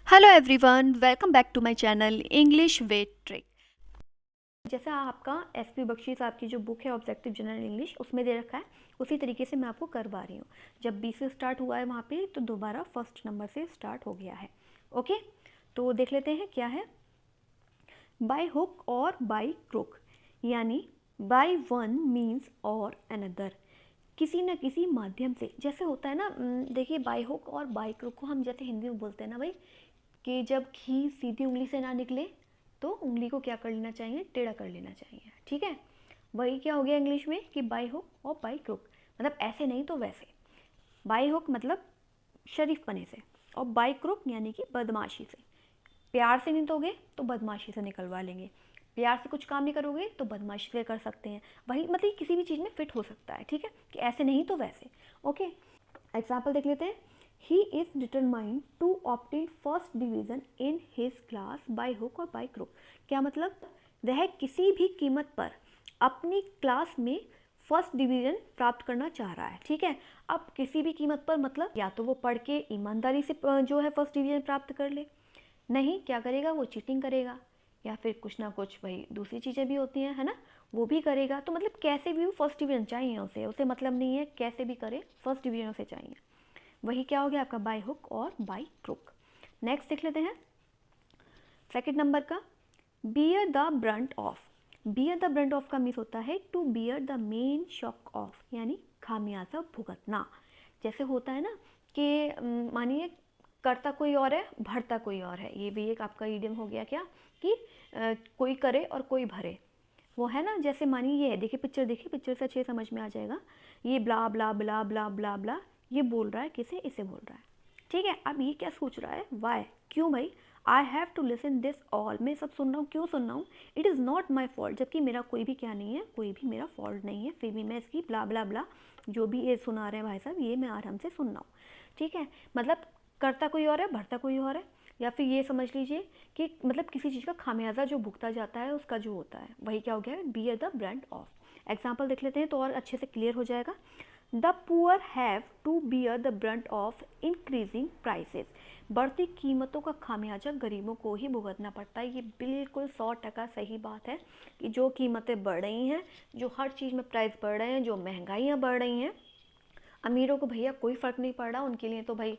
Hello everyone, welcome back to my channel English with trick. जैसा आपका SP Bakshi साहब की जो बुक है ऑब्जेक्टिव जनरल इंग्लिश, उसमें दे रखा है, उसी तरीके से मैं आपको करवा रही हूँ। जब बी से स्टार्ट हुआ है वहाँ पे, तो दोबारा फर्स्ट नंबर से स्टार्ट हो गया है। ओके, तो देख लेते हैं क्या है। बाय हुक और बाय क्रुक, यानी बाय वन मीन्स और अनदर, किसी न किसी माध्यम से। जैसे होता है ना, देखिए बाय हुक और बाय क्रुक को हम जैसे हिंदी में बोलते हैं ना भाई, कि जब घी सीधी उंगली से ना निकले तो उंगली को क्या कर लेना चाहिए, टेढ़ा कर लेना चाहिए। ठीक है, वही क्या हो गया इंग्लिश में कि बाय हुक और बाय क्रुक, मतलब ऐसे नहीं तो वैसे। बाय हुक मतलब शरीफ पने से, और बाय क्रुक यानी कि बदमाशी से। प्यार से नहीं दोगे तो बदमाशी से निकलवा लेंगे, प्यार से कुछ काम नहीं करोगे तो बदमाशी से कर सकते हैं। वही मतलब किसी भी चीज़ में फिट हो सकता है। ठीक है, कि ऐसे नहीं तो वैसे। ओके, एग्जाम्पल देख लेते हैं। He is determined to obtain first division in his class by hook और by crook। क्या मतलब, वह किसी भी कीमत पर अपनी क्लास में फर्स्ट डिवीज़न प्राप्त करना चाह रहा है। ठीक है, अब किसी भी कीमत पर मतलब या तो वो पढ़ के ईमानदारी से जो है फर्स्ट डिवीज़न प्राप्त कर ले, नहीं क्या करेगा वो चीटिंग करेगा, या फिर कुछ ना कुछ भाई दूसरी चीज़ें भी होती हैं, है ना, वो भी करेगा। तो मतलब कैसे भी वो फर्स्ट डिवीज़न चाहिए, उसे उसे मतलब नहीं है, कैसे भी करे फर्स्ट डिवीज़न उसे चाहिए। वही क्या हो गया आपका बाय हुक और बाय क्रुक। नेक्स्ट देख लेते हैं सेकंड नंबर का, bear the brunt of. Bear the brunt of का मीन्स होता है to bear the main shock of, यानी खामियाजा भुगतना। जैसे होता है ना कि मानिए करता कोई और है, भरता कोई और है, ये भी एक आपका इडियम हो गया क्या, कि कोई करे और कोई भरे। वो है ना, जैसे मानिए ये है, देखिए पिक्चर, देखिए पिक्चर से अच्छे समझ में आ जाएगा। ये ब्ला ब्ला ब्ला ब्ला ब्ला ब्ला, ये बोल रहा है किसे, इसे बोल रहा है। ठीक है, अब ये क्या सोच रहा है, वाई, क्यों भाई, I have to listen this all, मैं सब सुन रहा हूँ, क्यों सुन रहा हूँ, it is not my fault, जबकि मेरा कोई भी क्या नहीं है, कोई भी मेरा फॉल्ट नहीं है, फिर भी मैं इसकी ब्ला ब्ला ब्ला जो भी ये सुना रहे हैं भाई साहब, ये मैं आराम से सुन रहा हूँ। ठीक है, मतलब करता कोई और है, भरता कोई और है, या फिर ये समझ लीजिए कि मतलब किसी चीज़ का खामियाजा जो भुगता जाता है उसका जो होता है, वही क्या हो गया, beer the brunt of. Example देख लेते हैं तो और अच्छे से क्लियर हो जाएगा। The poor have to bear the brunt of increasing prices. बढ़ती कीमतों का खामियाजा गरीबों को ही भुगतना पड़ता है। ये बिल्कुल 100% सही बात है कि जो कीमतें बढ़ रही हैं, जो हर चीज़ में प्राइस बढ़ रहे हैं, जो महंगाइयाँ बढ़ रही हैं, अमीरों को भैया कोई फ़र्क नहीं पड़ रहा, उनके लिए तो भाई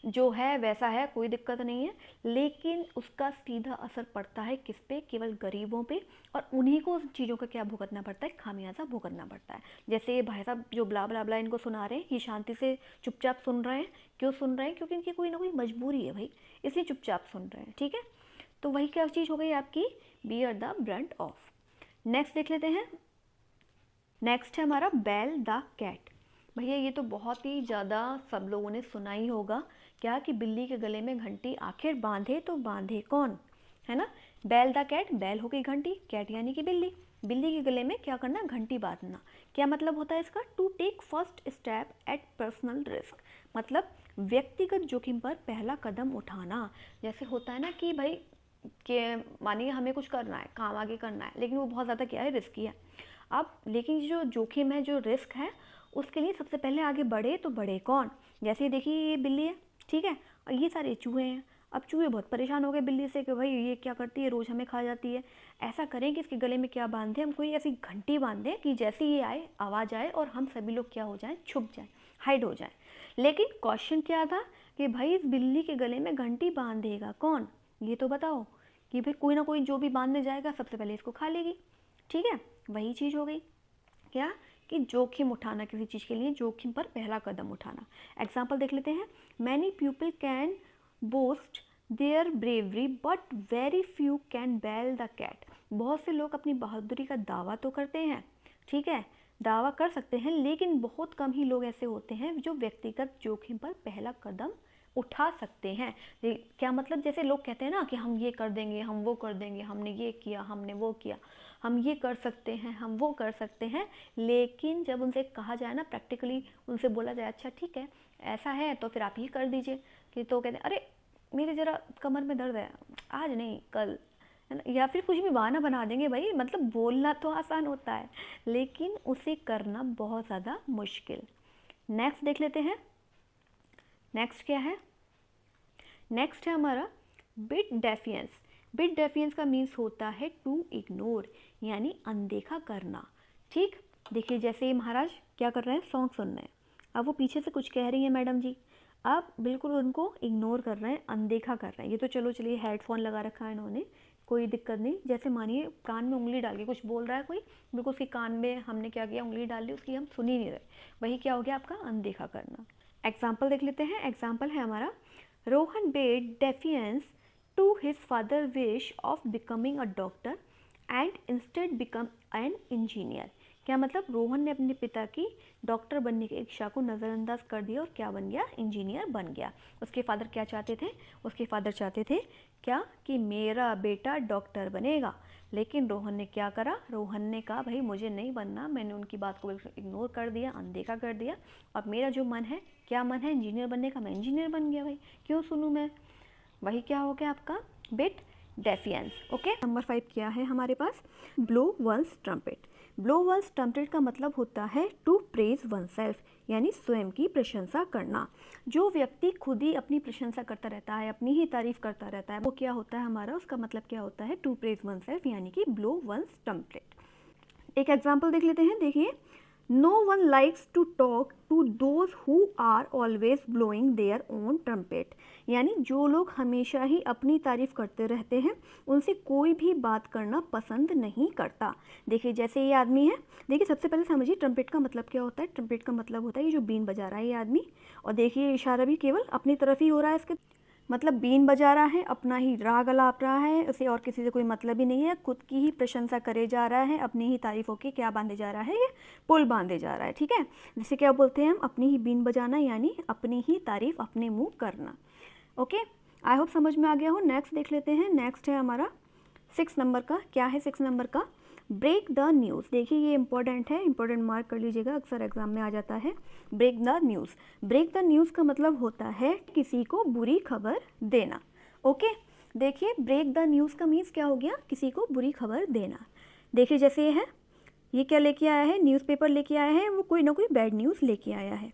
जो है वैसा है, कोई दिक्कत नहीं है। लेकिन उसका सीधा असर पड़ता है किस पे, केवल गरीबों पे, और उन्हीं को उन चीज़ों का क्या भुगतना पड़ता है, खामियाजा भुगतना पड़ता है। जैसे ये भाई साहब जो ब्ला ब्ला ब्ला इनको सुना रहे हैं, ये शांति से चुपचाप सुन रहे हैं। क्यों सुन रहे हैं, क्योंकि इनकी कोई ना कोई मजबूरी है भाई, इसलिए चुपचाप सुन रहे हैं। ठीक है, तो वही क्या चीज़ हो गई आपकी, beer the brunt of. Next देख लेते हैं। नेक्स्ट है हमारा बेल द कैट। भैया ये तो बहुत ही ज़्यादा सब लोगों ने सुना ही होगा, क्या कि बिल्ली के गले में घंटी आखिर बांधे तो बांधे कौन, है ना। बेल द कैट, बैल हो गई घंटी, कैट यानी कि बिल्ली, बिल्ली के गले में क्या करना, घंटी बांधना। क्या मतलब होता है इसका, to take first step at personal risk, मतलब व्यक्तिगत जोखिम पर पहला कदम उठाना। जैसे होता है ना कि भाई कि मानिए हमें कुछ करना है, काम आगे करना है, लेकिन वो बहुत ज़्यादा क्या है, रिस्की है। अब लेकिन जो जोखिम है, जो रिस्क है, उसके लिए सबसे पहले आगे बढ़े तो बढ़े कौन। जैसे देखिए ये बिल्ली है, ठीक है, और ये सारे चूहे हैं। अब चूहे बहुत परेशान हो गए बिल्ली से कि भाई ये क्या करती है, रोज़ हमें खा जाती है। ऐसा करें कि इसके गले में क्या बांध दें, हम कोई ऐसी घंटी बांध दें कि जैसे ये आए आवाज़ आए और हम सभी लोग क्या हो जाएं, छुप जाएं, हाइड हो जाएं। लेकिन क्वेश्चन क्या था कि भाई इस बिल्ली के गले में घंटी बांधेगा कौन, ये तो बताओ। कि भाई कोई ना कोई जो भी बांधने जाएगा सबसे पहले इसको खा लेगी। ठीक है, वही चीज़ हो गई क्या, कि जोखिम उठाना, किसी चीज़ के लिए जोखिम पर पहला कदम उठाना। एग्जाम्पल देख लेते हैं। Many people can boast their bravery but very few can bell the cat. बहुत से लोग अपनी बहादुरी का दावा तो करते हैं, ठीक है, दावा कर सकते हैं, लेकिन बहुत कम ही लोग ऐसे होते हैं जो व्यक्तिगत जोखिम पर पहला कदम उठा सकते हैं। क्या मतलब, जैसे लोग कहते हैं ना कि हम ये कर देंगे, हम वो कर देंगे, हमने ये किया, हमने वो किया, हम ये कर सकते हैं, हम वो कर सकते हैं, लेकिन जब उनसे कहा जाए ना, प्रैक्टिकली उनसे बोला जाए अच्छा ठीक है ऐसा है तो फिर आप ये कर दीजिए, कि तो कहते हैं अरे मेरे ज़रा कमर में दर्द है, आज नहीं कल, है ना, या फिर कुछ भी बहाना बना देंगे। भाई मतलब बोलना तो आसान होता है, लेकिन उसे करना बहुत ज़्यादा मुश्किल। नेक्स्ट देख लेते हैं। नेक्स्ट क्या है, नेक्स्ट है हमारा बिट डेफियंस, बिट डेफियंस का मीन्स होता है टू इग्नोर, यानी अनदेखा करना। ठीक, देखिए जैसे महाराज क्या कर रहे हैं, सॉन्ग सुन रहे हैं, अब वो पीछे से कुछ कह रही हैं मैडम जी, आप बिल्कुल उनको इग्नोर कर रहे हैं, अनदेखा कर रहे हैं। ये तो चलो चलिए हेडफोन लगा रखा है इन्होंने, कोई दिक्कत नहीं। जैसे मानिए कान में उंगली डाल के कुछ बोल रहा है कोई, बिल्कुल उसके कान में हमने क्या किया, उंगली डाल ली, उसकी हम सुन ही नहीं रहे, वही क्या हो गया आपका अनदेखा करना। एग्जाम्पल देख लेते हैं। एग्जाम्पल है हमारा, Rohan bade defiance to his father wish of becoming a doctor and instead become an engineer. क्या मतलब, रोहन ने अपने पिता की डॉक्टर बनने की इच्छा को नज़रअंदाज कर दिया और क्या बन गया, इंजीनियर बन गया। उसके फादर क्या चाहते थे, उसके फादर चाहते थे क्या, कि मेरा बेटा डॉक्टर बनेगा, लेकिन रोहन ने क्या करा, रोहन ने कहा भाई मुझे नहीं बनना, मैंने उनकी बात को बिल्कुल इग्नोर कर दिया, अनदेखा कर दिया, और मेरा जो मन है, क्या मन है, इंजीनियर बनने का, मैं इंजीनियर बन गया, भाई क्यों सुनूँ मैं, वही क्या हो गया आपका बिट डेफियंस। ओके, नंबर 5 क्या है हमारे पास, blow once trumpet. Blow once trumpet का मतलब होता है टू प्रेज वन सेल्फ, यानी स्वयं की प्रशंसा करना। जो व्यक्ति खुद ही अपनी प्रशंसा करता रहता है, अपनी ही तारीफ करता रहता है, वो क्या होता है हमारा, उसका मतलब क्या होता है, टू प्रेज वन सेल्फ, यानी कि ब्लो वंस ट्रम्पेट। एक एग्जाम्पल देख लेते हैं, देखिए, no one likes to talk to those who are always blowing their own trumpet, यानी जो लोग हमेशा ही अपनी तारीफ करते रहते हैं, उनसे कोई भी बात करना पसंद नहीं करता। देखिए जैसे ये आदमी है, देखिए सबसे पहले समझिए ट्रम्पेट का मतलब क्या होता है। ट्रम्पेट का मतलब होता है ये जो बीन बजा रहा है ये आदमी, और देखिए इशारा भी केवल अपनी तरफ ही हो रहा है, इसके मतलब बीन बजा रहा है, अपना ही राग अलाप रहा है, उसे और किसी से कोई मतलब ही नहीं है, खुद की ही प्रशंसा करे जा रहा है, अपनी ही तारीफों के क्या बांधे जा रहा है, ये पुल बांधे जा रहा है। ठीक है, जिसे क्या बोलते हैं हम, अपनी ही बीन बजाना, यानी अपनी ही तारीफ अपने मुंह करना। ओके, आई होप समझ में आ गया हो। नेक्स्ट देख लेते हैं। नेक्स्ट है हमारा 6 नंबर का, क्या है 6 नंबर का, ब्रेक द न्यूज़। देखिए ये इंपॉर्टेंट है, इंपॉर्टेंट मार्क कर लीजिएगा, अक्सर एग्जाम में आ जाता है। Break the news, break the news का मतलब होता है किसी को बुरी खबर देना। ओके, देखिए ब्रेक द न्यूज़ का मीन्स क्या हो गया, किसी को बुरी खबर देना। देखिए जैसे ये है, ये क्या लेके आया है, न्यूज़पेपर लेके आया है, वो कोई ना कोई बैड न्यूज़ लेके आया है।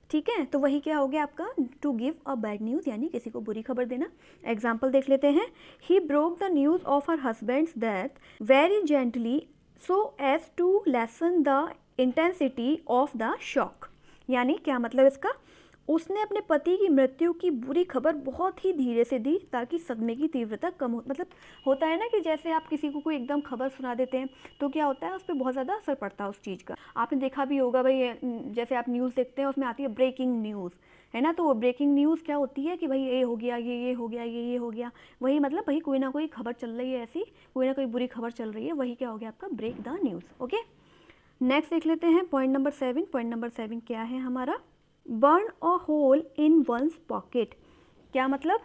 ठीक है, तो वही क्या हो गया आपका, to give a bad news, यानी किसी को बुरी खबर देना। एग्जाम्पल देख लेते हैं। He broke the news of her husband's death very gently so as to lessen the intensity of the shock, यानी क्या मतलब इसका, उसने अपने पति की मृत्यु की बुरी खबर बहुत ही धीरे से दी ताकि सदमे की तीव्रता कम हो। मतलब होता है ना कि जैसे आप किसी को कोई एकदम खबर सुना देते हैं तो क्या होता है, उस पर बहुत ज़्यादा असर पड़ता है उस चीज़ का। आपने देखा भी होगा भाई, जैसे आप न्यूज़ देखते हैं, उसमें आती है ब्रेकिंग न्यूज़, है ना, तो वो ब्रेकिंग न्यूज़ क्या होती है कि भाई ये हो गया, ये हो गया, ये हो गया, वही मतलब भाई कोई ना कोई खबर चल रही है, ऐसी कोई ना कोई बुरी खबर चल रही है, वही क्या हो गया आपका break the news. Okay, next देख लेते हैं पॉइंट नंबर 7। पॉइंट नंबर 7 क्या है हमारा, burn a hole in one's pocket. क्या मतलब,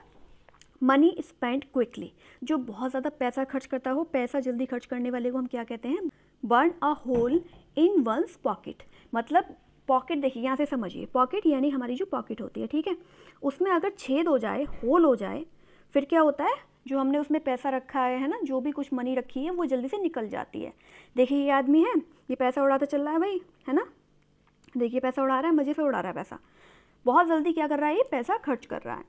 मनी स्पेंड क्विकली, जो बहुत ज़्यादा पैसा खर्च करता हो, पैसा जल्दी खर्च करने वाले को हम क्या कहते हैं, burn a hole in one's pocket. मतलब पॉकेट, देखिए यहाँ से समझिए, पॉकेट यानी हमारी जो पॉकेट होती है, ठीक है, उसमें अगर छेद हो जाए, होल हो जाए, फिर क्या होता है, जो हमने उसमें पैसा रखा है ना, जो भी कुछ मनी रखी है वो जल्दी से निकल जाती है। देखिए ये आदमी है, ये पैसा उड़ाता चल रहा है भाई, है ना, देखिए पैसा उड़ा रहा है, मज़े से उड़ा रहा है पैसा, बहुत जल्दी क्या कर रहा है, ये पैसा खर्च कर रहा है।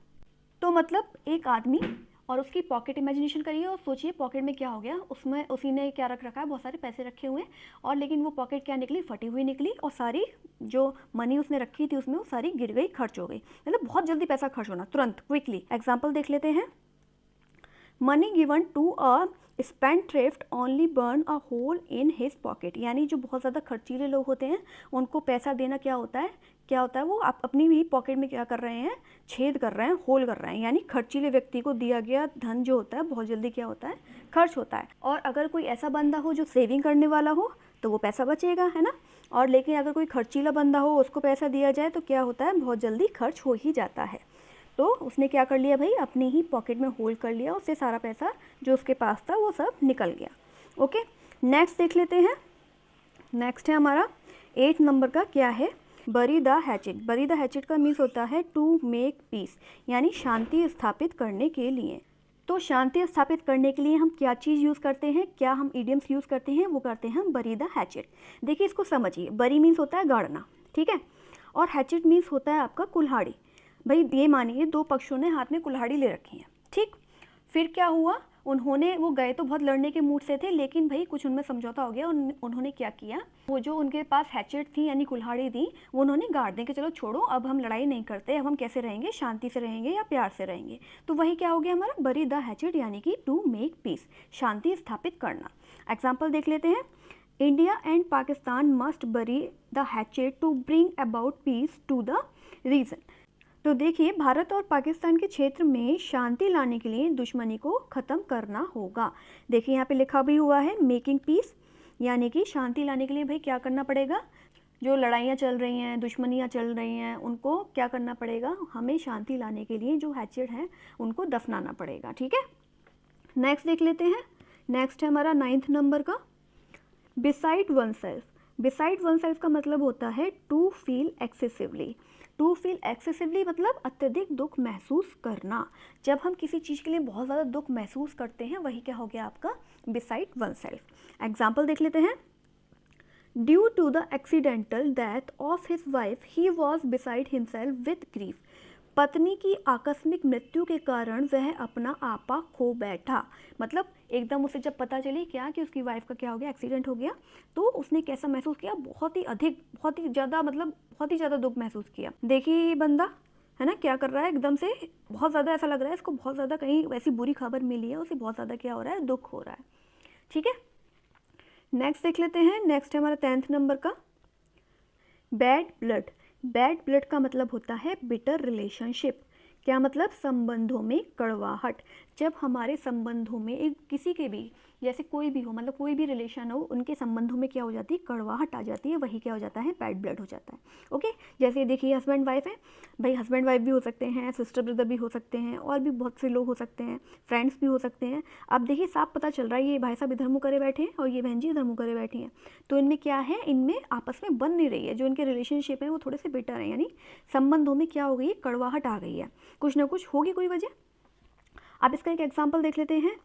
तो मतलब एक आदमी और उसकी पॉकेट, इमेजिनेशन करिए और सोचिए पॉकेट में क्या हो गया, उसमें उसी ने क्या रख रखा है, बहुत सारे पैसे रखे हुए हैं, और लेकिन वो पॉकेट क्या निकली, फटी हुई निकली, और सारी जो मनी उसने रखी थी उसमें वो सारी गिर गई, खर्च हो गई। मतलब बहुत जल्दी पैसा खर्च होना, तुरंत, क्विकली। एग्जाम्पल देख लेते हैं। Money given to a spendthrift only burn a hole in his pocket, यानी जो बहुत ज़्यादा खर्चीले लोग होते हैं उनको पैसा देना क्या होता है, वो आप अपनी भी पॉकेट में क्या कर रहे हैं, छेद कर रहे हैं, होल कर रहे हैं, यानी खर्चीले व्यक्ति को दिया गया धन जो होता है बहुत जल्दी क्या होता है, खर्च होता है। और अगर कोई ऐसा बंदा हो जो सेविंग करने वाला हो तो वो पैसा बचेगा, है ना, और लेकिन अगर कोई खर्चीला बंदा हो उसको पैसा दिया जाए तो क्या होता है, बहुत जल्दी खर्च हो ही जाता है। तो उसने क्या कर लिया भाई, अपनी ही पॉकेट में होल्ड कर लिया, उससे सारा पैसा जो उसके पास था वो सब निकल गया। ओके, नेक्स्ट देख लेते हैं। नेक्स्ट है हमारा 8 नंबर का, क्या है, बरी द हैचेट। बरी द हैचेट का मीन्स होता है टू मेक पीस, यानी शांति स्थापित करने के लिए। तो शांति स्थापित करने के लिए हम क्या चीज़ यूज़ करते हैं, क्या हम इडियम्स यूज़ करते हैं, वो करते हैं बरी द हैचेट। देखिए इसको समझिए, बरी मीन्स होता है गाड़ना, ठीक है, और हैचेट मीन्स होता है आपका कुल्हाड़ी। भाई ये मानिए 2 पक्षों ने हाथ में कुल्हाड़ी ले रखी है, ठीक, फिर क्या हुआ, उन्होंने, वो गए तो बहुत लड़ने के मूड से थे, लेकिन भाई कुछ उनमें समझौता हो गया। उन्होंने क्या किया, वो जो उनके पास हैचेट थी यानी कुल्हाड़ी थी, वो उन्होंने गाड़ दें कि चलो छोड़ो, अब हम लड़ाई नहीं करते, अब हम कैसे रहेंगे, शांति से रहेंगे या प्यार से रहेंगे। तो वही क्या हो गया हमारा, बरी द हैचेट, यानी कि टू मेक पीस, शांति स्थापित करना। एग्जाम्पल देख लेते हैं, India and Pakistan must bury the hatchet to bring about peace to the region. तो देखिए, भारत और पाकिस्तान के क्षेत्र में शांति लाने के लिए दुश्मनी को ख़त्म करना होगा। देखिए यहाँ पे लिखा भी हुआ है मेकिंग पीस, यानी कि शांति लाने के लिए भाई क्या करना पड़ेगा, जो लड़ाइयाँ चल रही हैं, दुश्मनियाँ चल रही हैं, उनको क्या करना पड़ेगा, हमें शांति लाने के लिए जो हैचेट हैं उनको दफनाना पड़ेगा। ठीक है, नेक्स्ट देख लेते हैं। नेक्स्ट है हमारा 9th नंबर का, beside oneself. Beside oneself का मतलब होता है to feel excessively. To feel excessively मतलब अत्यधिक दुख महसूस करना। जब हम किसी चीज़ के लिए बहुत ज़्यादा दुख महसूस करते हैं, वही क्या हो गया आपका, बिसाइड वन सेल्फ। एग्जाम्पल देख लेते हैं, due to the accidental death of his wife he was beside himself with grief. पत्नी की आकस्मिक मृत्यु के कारण वह अपना आपा खो बैठा। मतलब एकदम उसे जब पता चली क्या कि उसकी वाइफ का क्या हो गया, एक्सीडेंट हो गया, तो उसने कैसा महसूस किया, बहुत ही अधिक, बहुत ही ज़्यादा, मतलब बहुत ही ज़्यादा दुख महसूस किया। देखिए ये बंदा है ना क्या कर रहा है, एकदम से बहुत ज़्यादा ऐसा लग रहा है इसको, बहुत ज़्यादा कहीं वैसी बुरी खबर मिली है, उसे बहुत ज़्यादा क्या हो रहा है, दुख हो रहा है। ठीक है, नेक्स्ट देख लेते हैं। नेक्स्ट है हमारा 10th नंबर का, बैड ब्लड। बैड ब्लड का मतलब होता है बिटर रिलेशनशिप। क्या मतलब, संबंधों में कड़वाहट। जब हमारे संबंधों में एक किसी के भी, जैसे कोई भी हो, मतलब कोई भी रिलेशन हो, उनके संबंधों में क्या हो जाती है, कड़वाहट आ जाती है, वही क्या हो जाता है, बैड ब्लड हो जाता है। ओके, जैसे देखिए हस्बैंड वाइफ है, भाई हस्बैंड वाइफ भी हो सकते हैं, सिस्टर ब्रदर भी हो सकते हैं, और भी बहुत से लोग हो सकते हैं, फ्रेंड्स भी हो सकते हैं। अब देखिए साफ पता चल रहा है ये भाई साहब इधर मुँह करे बैठे हैं और ये बहन जी इधर मुँह करे बैठी हैं, तो इनमें क्या है, इनमें आपस में बन नहीं रही है, जो इनके रिलेशनशिप है वो थोड़े से बेटर है, यानी संबंधों में क्या हो गई, कड़वाहट आ गई है, कुछ ना कुछ होगी कोई वजह। अब इसका एक एग्जाम्पल देख लेते हैं,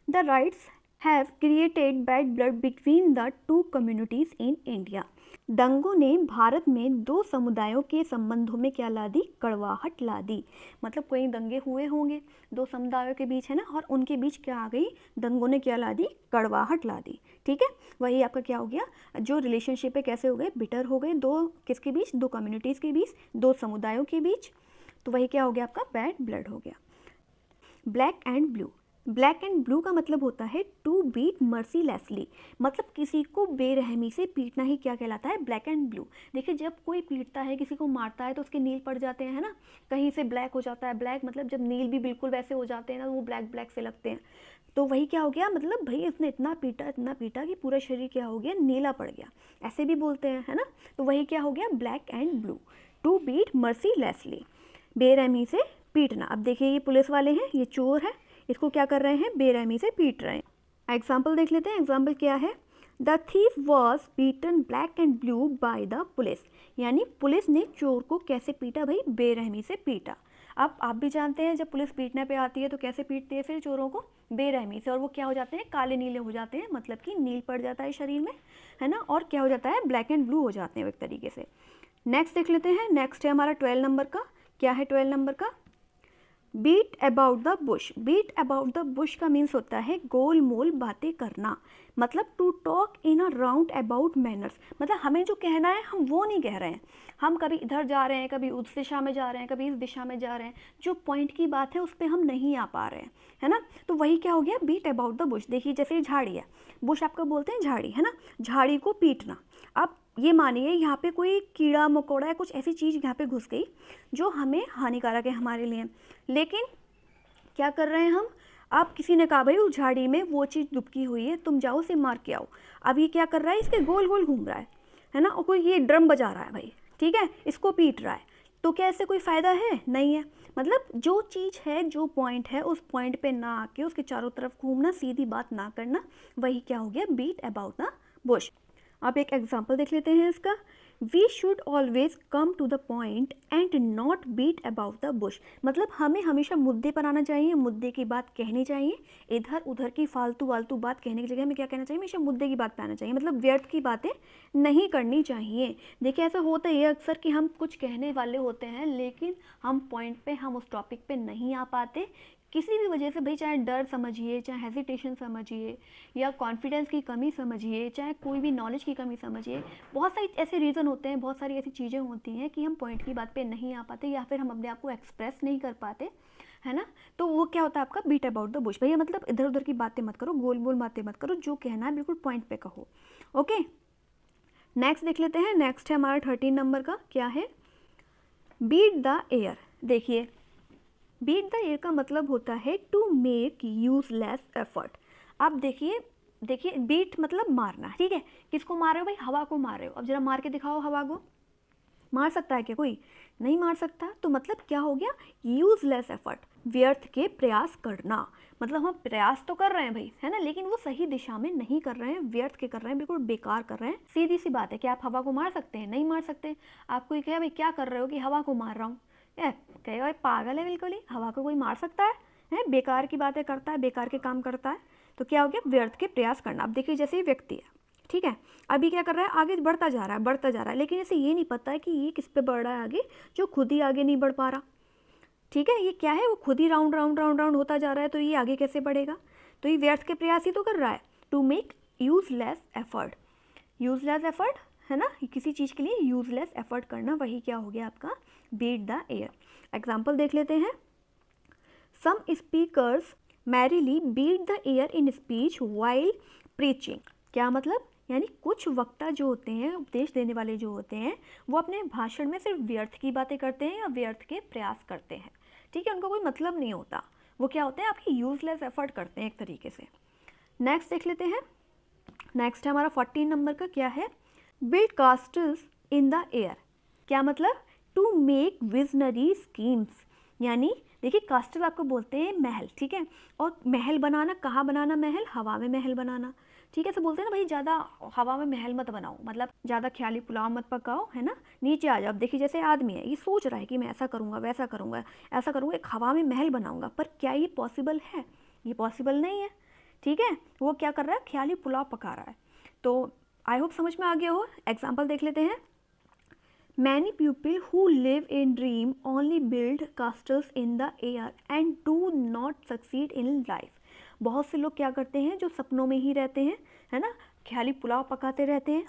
the rights have created bad blood between the two communities in India. दंगों ने भारत में दो समुदायों के संबंधों में क्या ला दी, कड़वाहट ला दी। मतलब कोई दंगे हुए होंगे दो समुदायों के बीच, है ना, और उनके बीच क्या आ गई, दंगों ने क्या ला दी, कड़वाहट ला दी। ठीक है, वही आपका क्या हो गया, जो रिलेशनशिप है कैसे हो गए, बिटर हो गए, दो किसके बीच, दो कम्युनिटीज़ के बीच, दो समुदायों के बीच, तो वही क्या हो गया आपका, बैड ब्लड हो गया। Black and blue. Black and blue का मतलब होता है टू बीट मर्सीलेसली। मतलब किसी को बेरहमी से पीटना ही क्या कहलाता है, ब्लैक एंड ब्लू। देखिए जब कोई पीटता है, किसी को मारता है, तो उसके नील पड़ जाते हैं, है ना, कहीं से ब्लैक हो जाता है। ब्लैक मतलब जब नील भी बिल्कुल वैसे हो जाते हैं ना, वो ब्लैक ब्लैक से लगते हैं, तो वही क्या हो गया, मतलब भाई इसने इतना पीटा कि पूरा शरीर क्या हो गया, नीला पड़ गया, ऐसे भी बोलते हैं, है ना। तो वही क्या हो गया, black and blue, to beat mercilessly, बेरहमी से पीटना। अब देखिए ये पुलिस वाले हैं, ये चोर है, इसको क्या कर रहे हैं, बेरहमी से पीट रहे हैं। एग्जाम्पल देख लेते हैं। एग्जाम्पल क्या है, the thief was beaten black and blue by the police. यानी पुलिस ने चोर को कैसे पीटा, भाई बेरहमी से पीटा। अब आप भी जानते हैं जब पुलिस पीटने पे आती है तो कैसे पीटती है फिर चोरों को, बेरहमी से, और वो क्या हो जाते हैं, काले नीले हो जाते हैं, मतलब कि नील पड़ जाता है शरीर में, है ना, और क्या हो जाता है, ब्लैक एंड ब्लू हो जाते हैं एक तरीके से। नेक्स्ट देख लेते हैं। नेक्स्ट है हमारा 12 नंबर का, क्या है 12 नंबर का, beat about the bush. Beat about the bush का मीन्स होता है गोल मोल बातें करना। मतलब to talk in a round about manners. मतलब हमें जो कहना है हम वो नहीं कह रहे हैं, हम कभी इधर जा रहे हैं, कभी उस दिशा में जा रहे हैं, कभी इस दिशा में जा रहे हैं, जो पॉइंट की बात है उस पर हम नहीं आ पा रहे हैं, है ना। तो वही क्या हो गया, बीट अबाउट द बुश। देखिए जैसे झाड़ी है, बुश आपका बोलते हैं झाड़ी, है ना, झाड़ी को पीटना। अब ये मानिए यहाँ पे कोई कीड़ा मकोड़ा या कुछ ऐसी चीज़ यहाँ पे घुस गई जो हमें हानिकारक है हमारे लिए, लेकिन क्या कर रहे हैं हम, अब किसी ने कहा भाई उस झाड़ी में वो चीज़ दुबकी हुई है, तुम जाओ उसे मार के आओ। अब ये क्या कर रहा है, इसके गोल गोल घूम रहा है ना, और कोई ये ड्रम बजा रहा है भाई, ठीक है, इसको पीट रहा है, तो क्या इससे कोई फ़ायदा है, नहीं है। मतलब जो चीज़ है, जो पॉइंट है, उस पॉइंट पे ना आके उसके चारों तरफ घूमना, सीधी बात ना करना, वही क्या हो गया, बीट अबाउट द बुश। आप एक एग्जाम्पल देख लेते हैं इसका, we should always come to the point and not beat about the bush. मतलब हमें हमेशा मुद्दे पर आना चाहिए, मुद्दे की बात कहनी चाहिए, इधर उधर की फालतू वालतू बात कहने की जगह हमें क्या कहना चाहिए, हमेशा मुद्दे की बात पे आना चाहिए, मतलब व्यर्थ की बातें नहीं करनी चाहिए। देखिए ऐसा होता है अक्सर कि हम कुछ कहने वाले होते हैं, लेकिन हम पॉइंट पे, हम उस टॉपिक पे नहीं आ पाते, किसी भी वजह से भाई, चाहे डर समझिए, चाहे हेजिटेशन समझिए, या कॉन्फिडेंस की कमी समझिए, चाहे कोई भी नॉलेज की कमी समझिए, बहुत सारी ऐसे रीज़न होते हैं, बहुत सारी ऐसी चीज़ें होती हैं कि हम पॉइंट की बात पे नहीं आ पाते, या फिर हम अपने आप को एक्सप्रेस नहीं कर पाते, है ना। तो वो क्या होता है आपका बीट अबाउट द बुश। भैया मतलब इधर उधर की बातें मत करो, गोल गोल बातें मत करो, जो कहना है बिल्कुल पॉइंट पे कहो। ओके, नेक्स्ट देख लेते हैं। नेक्स्ट है हमारा 13 नंबर का, क्या है, बीट द एयर। देखिए, बीट द एयर का मतलब होता है टू मेक यूजलेस एफर्ट। अब देखिए, देखिए बीट मतलब मारना, ठीक है। किसको मार रहे हो भाई, हवा को मार रहे हो। अब जरा मार के दिखाओ, हवा को मार सकता है क्या कोई, नहीं मार सकता। तो मतलब क्या हो गया, यूजलेस एफर्ट, व्यर्थ के प्रयास करना। मतलब हम प्रयास तो कर रहे हैं भाई, है ना, लेकिन वो सही दिशा में नहीं कर रहे हैं, व्यर्थ के कर रहे हैं, बिल्कुल बेकार कर रहे हैं। सीधी सी बात है, क्या आप हवा को मार सकते हैं, नहीं मार सकते। आपको ये कहे भाई क्या कर रहे हो, कि हवा को मार रहा हूँ, कहे भाई पागल है बिल्कुल ही, हवा को कोई मार सकता है, बेकार की बातें करता है, बेकार के काम करता है। तो क्या हो गया, व्यर्थ के प्रयास करना। अब देखिए जैसे ये व्यक्ति है, ठीक है, अभी क्या कर रहा है, आगे बढ़ता जा रहा है, बढ़ता जा रहा है, लेकिन इसे ये नहीं पता है कि ये किस पे बढ़ रहा है आगे, जो खुद ही आगे नहीं बढ़ पा रहा, ठीक है। ये क्या है, वो खुद ही राउंड राउंड राउंड राउंड होता जा रहा है, तो ये आगे कैसे बढ़ेगा। तो ये व्यर्थ के प्रयास ही तो कर रहा है, to make useless effort. Useless effort है ना, किसी चीज़ के लिए यूजलेस एफर्ट करना, वही क्या हो गया आपका बीट द एयर। एग्जाम्पल देख लेते हैं। Some speakers merrily beat the air in speech while preaching. क्या मतलब, यानी कुछ वक्ता जो होते हैं, उपदेश देने वाले जो होते हैं, वो अपने भाषण में सिर्फ व्यर्थ की बातें करते हैं या व्यर्थ के प्रयास करते हैं, ठीक है, उनका कोई मतलब नहीं होता। वो क्या होते हैं, आपकी यूजलेस एफर्ट करते हैं एक तरीके से। नेक्स्ट देख लेते हैं। नेक्स्ट है हमारा 14 नंबर का, क्या है, बिल्ड कास्टल्स इन द एयर। क्या मतलब, टू मेक विजनरी स्कीम्स। यानी देखिए, कास्टल आपको बोलते हैं महल, ठीक है, और महल बनाना, कहाँ बनाना महल, हवा में महल बनाना, ठीक है। ऐसे बोलते हैं ना भाई, ज़्यादा हवा में महल मत बनाओ, मतलब ज़्यादा ख्याली पुलाव मत पकाओ, है ना, नीचे आ जाओ। देखिए जैसे आदमी है, ये सोच रहा है कि मैं ऐसा करूँगा, वैसा करूँगा, ऐसा करूँगा, एक हवा में महल बनाऊँगा, पर क्या ये पॉसिबल है, ये पॉसिबल नहीं है, ठीक है। वो क्या कर रहा है, ख्याली पुलाव पका रहा है। तो आई होप समझ में आ गया हो। एग्जाम्पल देख लेते हैं। Many people who live in dream only build castles in the air and do not succeed in life. बहुत से लोग क्या करते हैं, जो सपनों में ही रहते हैं, है ना, ख्याली पुलाव पकाते रहते हैं,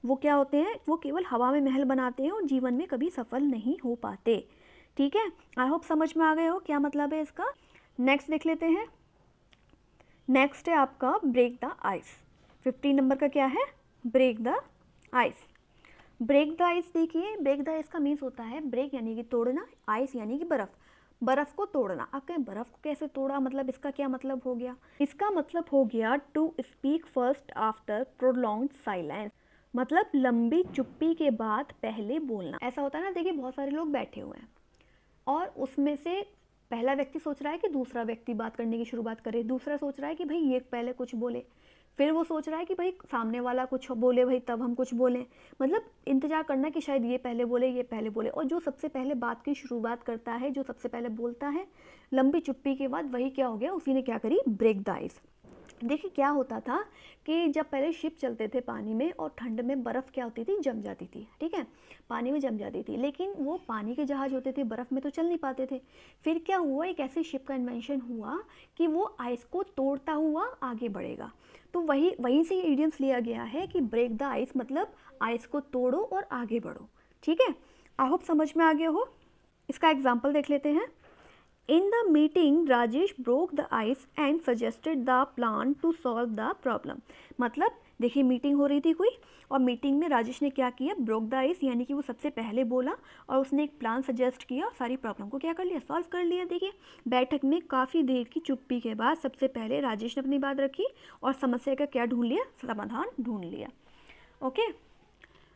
वो क्या होते हैं, वो केवल हवा में महल बनाते हैं और जीवन में कभी सफल नहीं हो पाते, ठीक है। आई होप समझ में आ गए हो क्या मतलब है इसका। नेक्स्ट देख लेते हैं। नेक्स्ट है आपका ब्रेक द आइस। 15 नंबर का क्या है, break the ice. Break the ice, देखिए ब्रेक द आइस का मीन्स होता है, ब्रेक यानी कि तोड़ना, आइस यानी कि बर्फ़, बर्फ़ को तोड़ना। आप कहें बर्फ़ को कैसे तोड़ा, मतलब इसका क्या मतलब हो गया, इसका मतलब हो गया to speak first after prolonged silence. मतलब लंबी चुप्पी के बाद पहले बोलना। ऐसा होता है ना, देखिए बहुत सारे लोग बैठे हुए हैं और उसमें से पहला व्यक्ति सोच रहा है कि दूसरा व्यक्ति बात करने की शुरुआत करे, दूसरा सोच रहा है कि भाई ये पहले कुछ बोले, फिर वो सोच रहा है कि भाई सामने वाला कुछ बोले भाई तब हम कुछ बोलें। मतलब इंतज़ार करना कि शायद ये पहले बोले, ये पहले बोले, और जो सबसे पहले बात की शुरुआत करता है, जो सबसे पहले बोलता है लंबी चुप्पी के बाद, वही क्या हो गया, उसी ने क्या करी, ब्रेक द आइस। देखिए क्या होता था कि जब पहले शिप चलते थे पानी में और ठंड में बर्फ़ क्या होती थी, जम जाती थी, ठीक है, पानी में जम जाती थी, लेकिन वो पानी के जहाज़ होते थे, बर्फ़ में तो चल नहीं पाते थे। फिर क्या हुआ, एक ऐसी शिप का इन्वेंशन हुआ कि वो आइस को तोड़ता हुआ आगे बढ़ेगा। तो वहीं से ये इडियम्स लिया गया है कि ब्रेक द आइस मतलब आइस को तोड़ो और आगे बढ़ो, ठीक है। आई होप समझ में आ गया हो। इसका एग्जाम्पल देख लेते हैं। In the meeting, Rajesh broke the ice and suggested the plan to solve the problem. मतलब देखिए मीटिंग हो रही थी कोई, और मीटिंग में राजेश ने क्या किया, ब्रोक द आइस, यानी कि वो सबसे पहले बोला और उसने एक प्लान सजेस्ट किया, सारी प्रॉब्लम को क्या कर लिया, सॉल्व कर लिया। देखिए बैठक में काफ़ी देर की चुप्पी के बाद सबसे पहले राजेश ने अपनी बात रखी और समस्या का क्या ढूंढ लिया, समाधान ढूंढ लिया। ओके,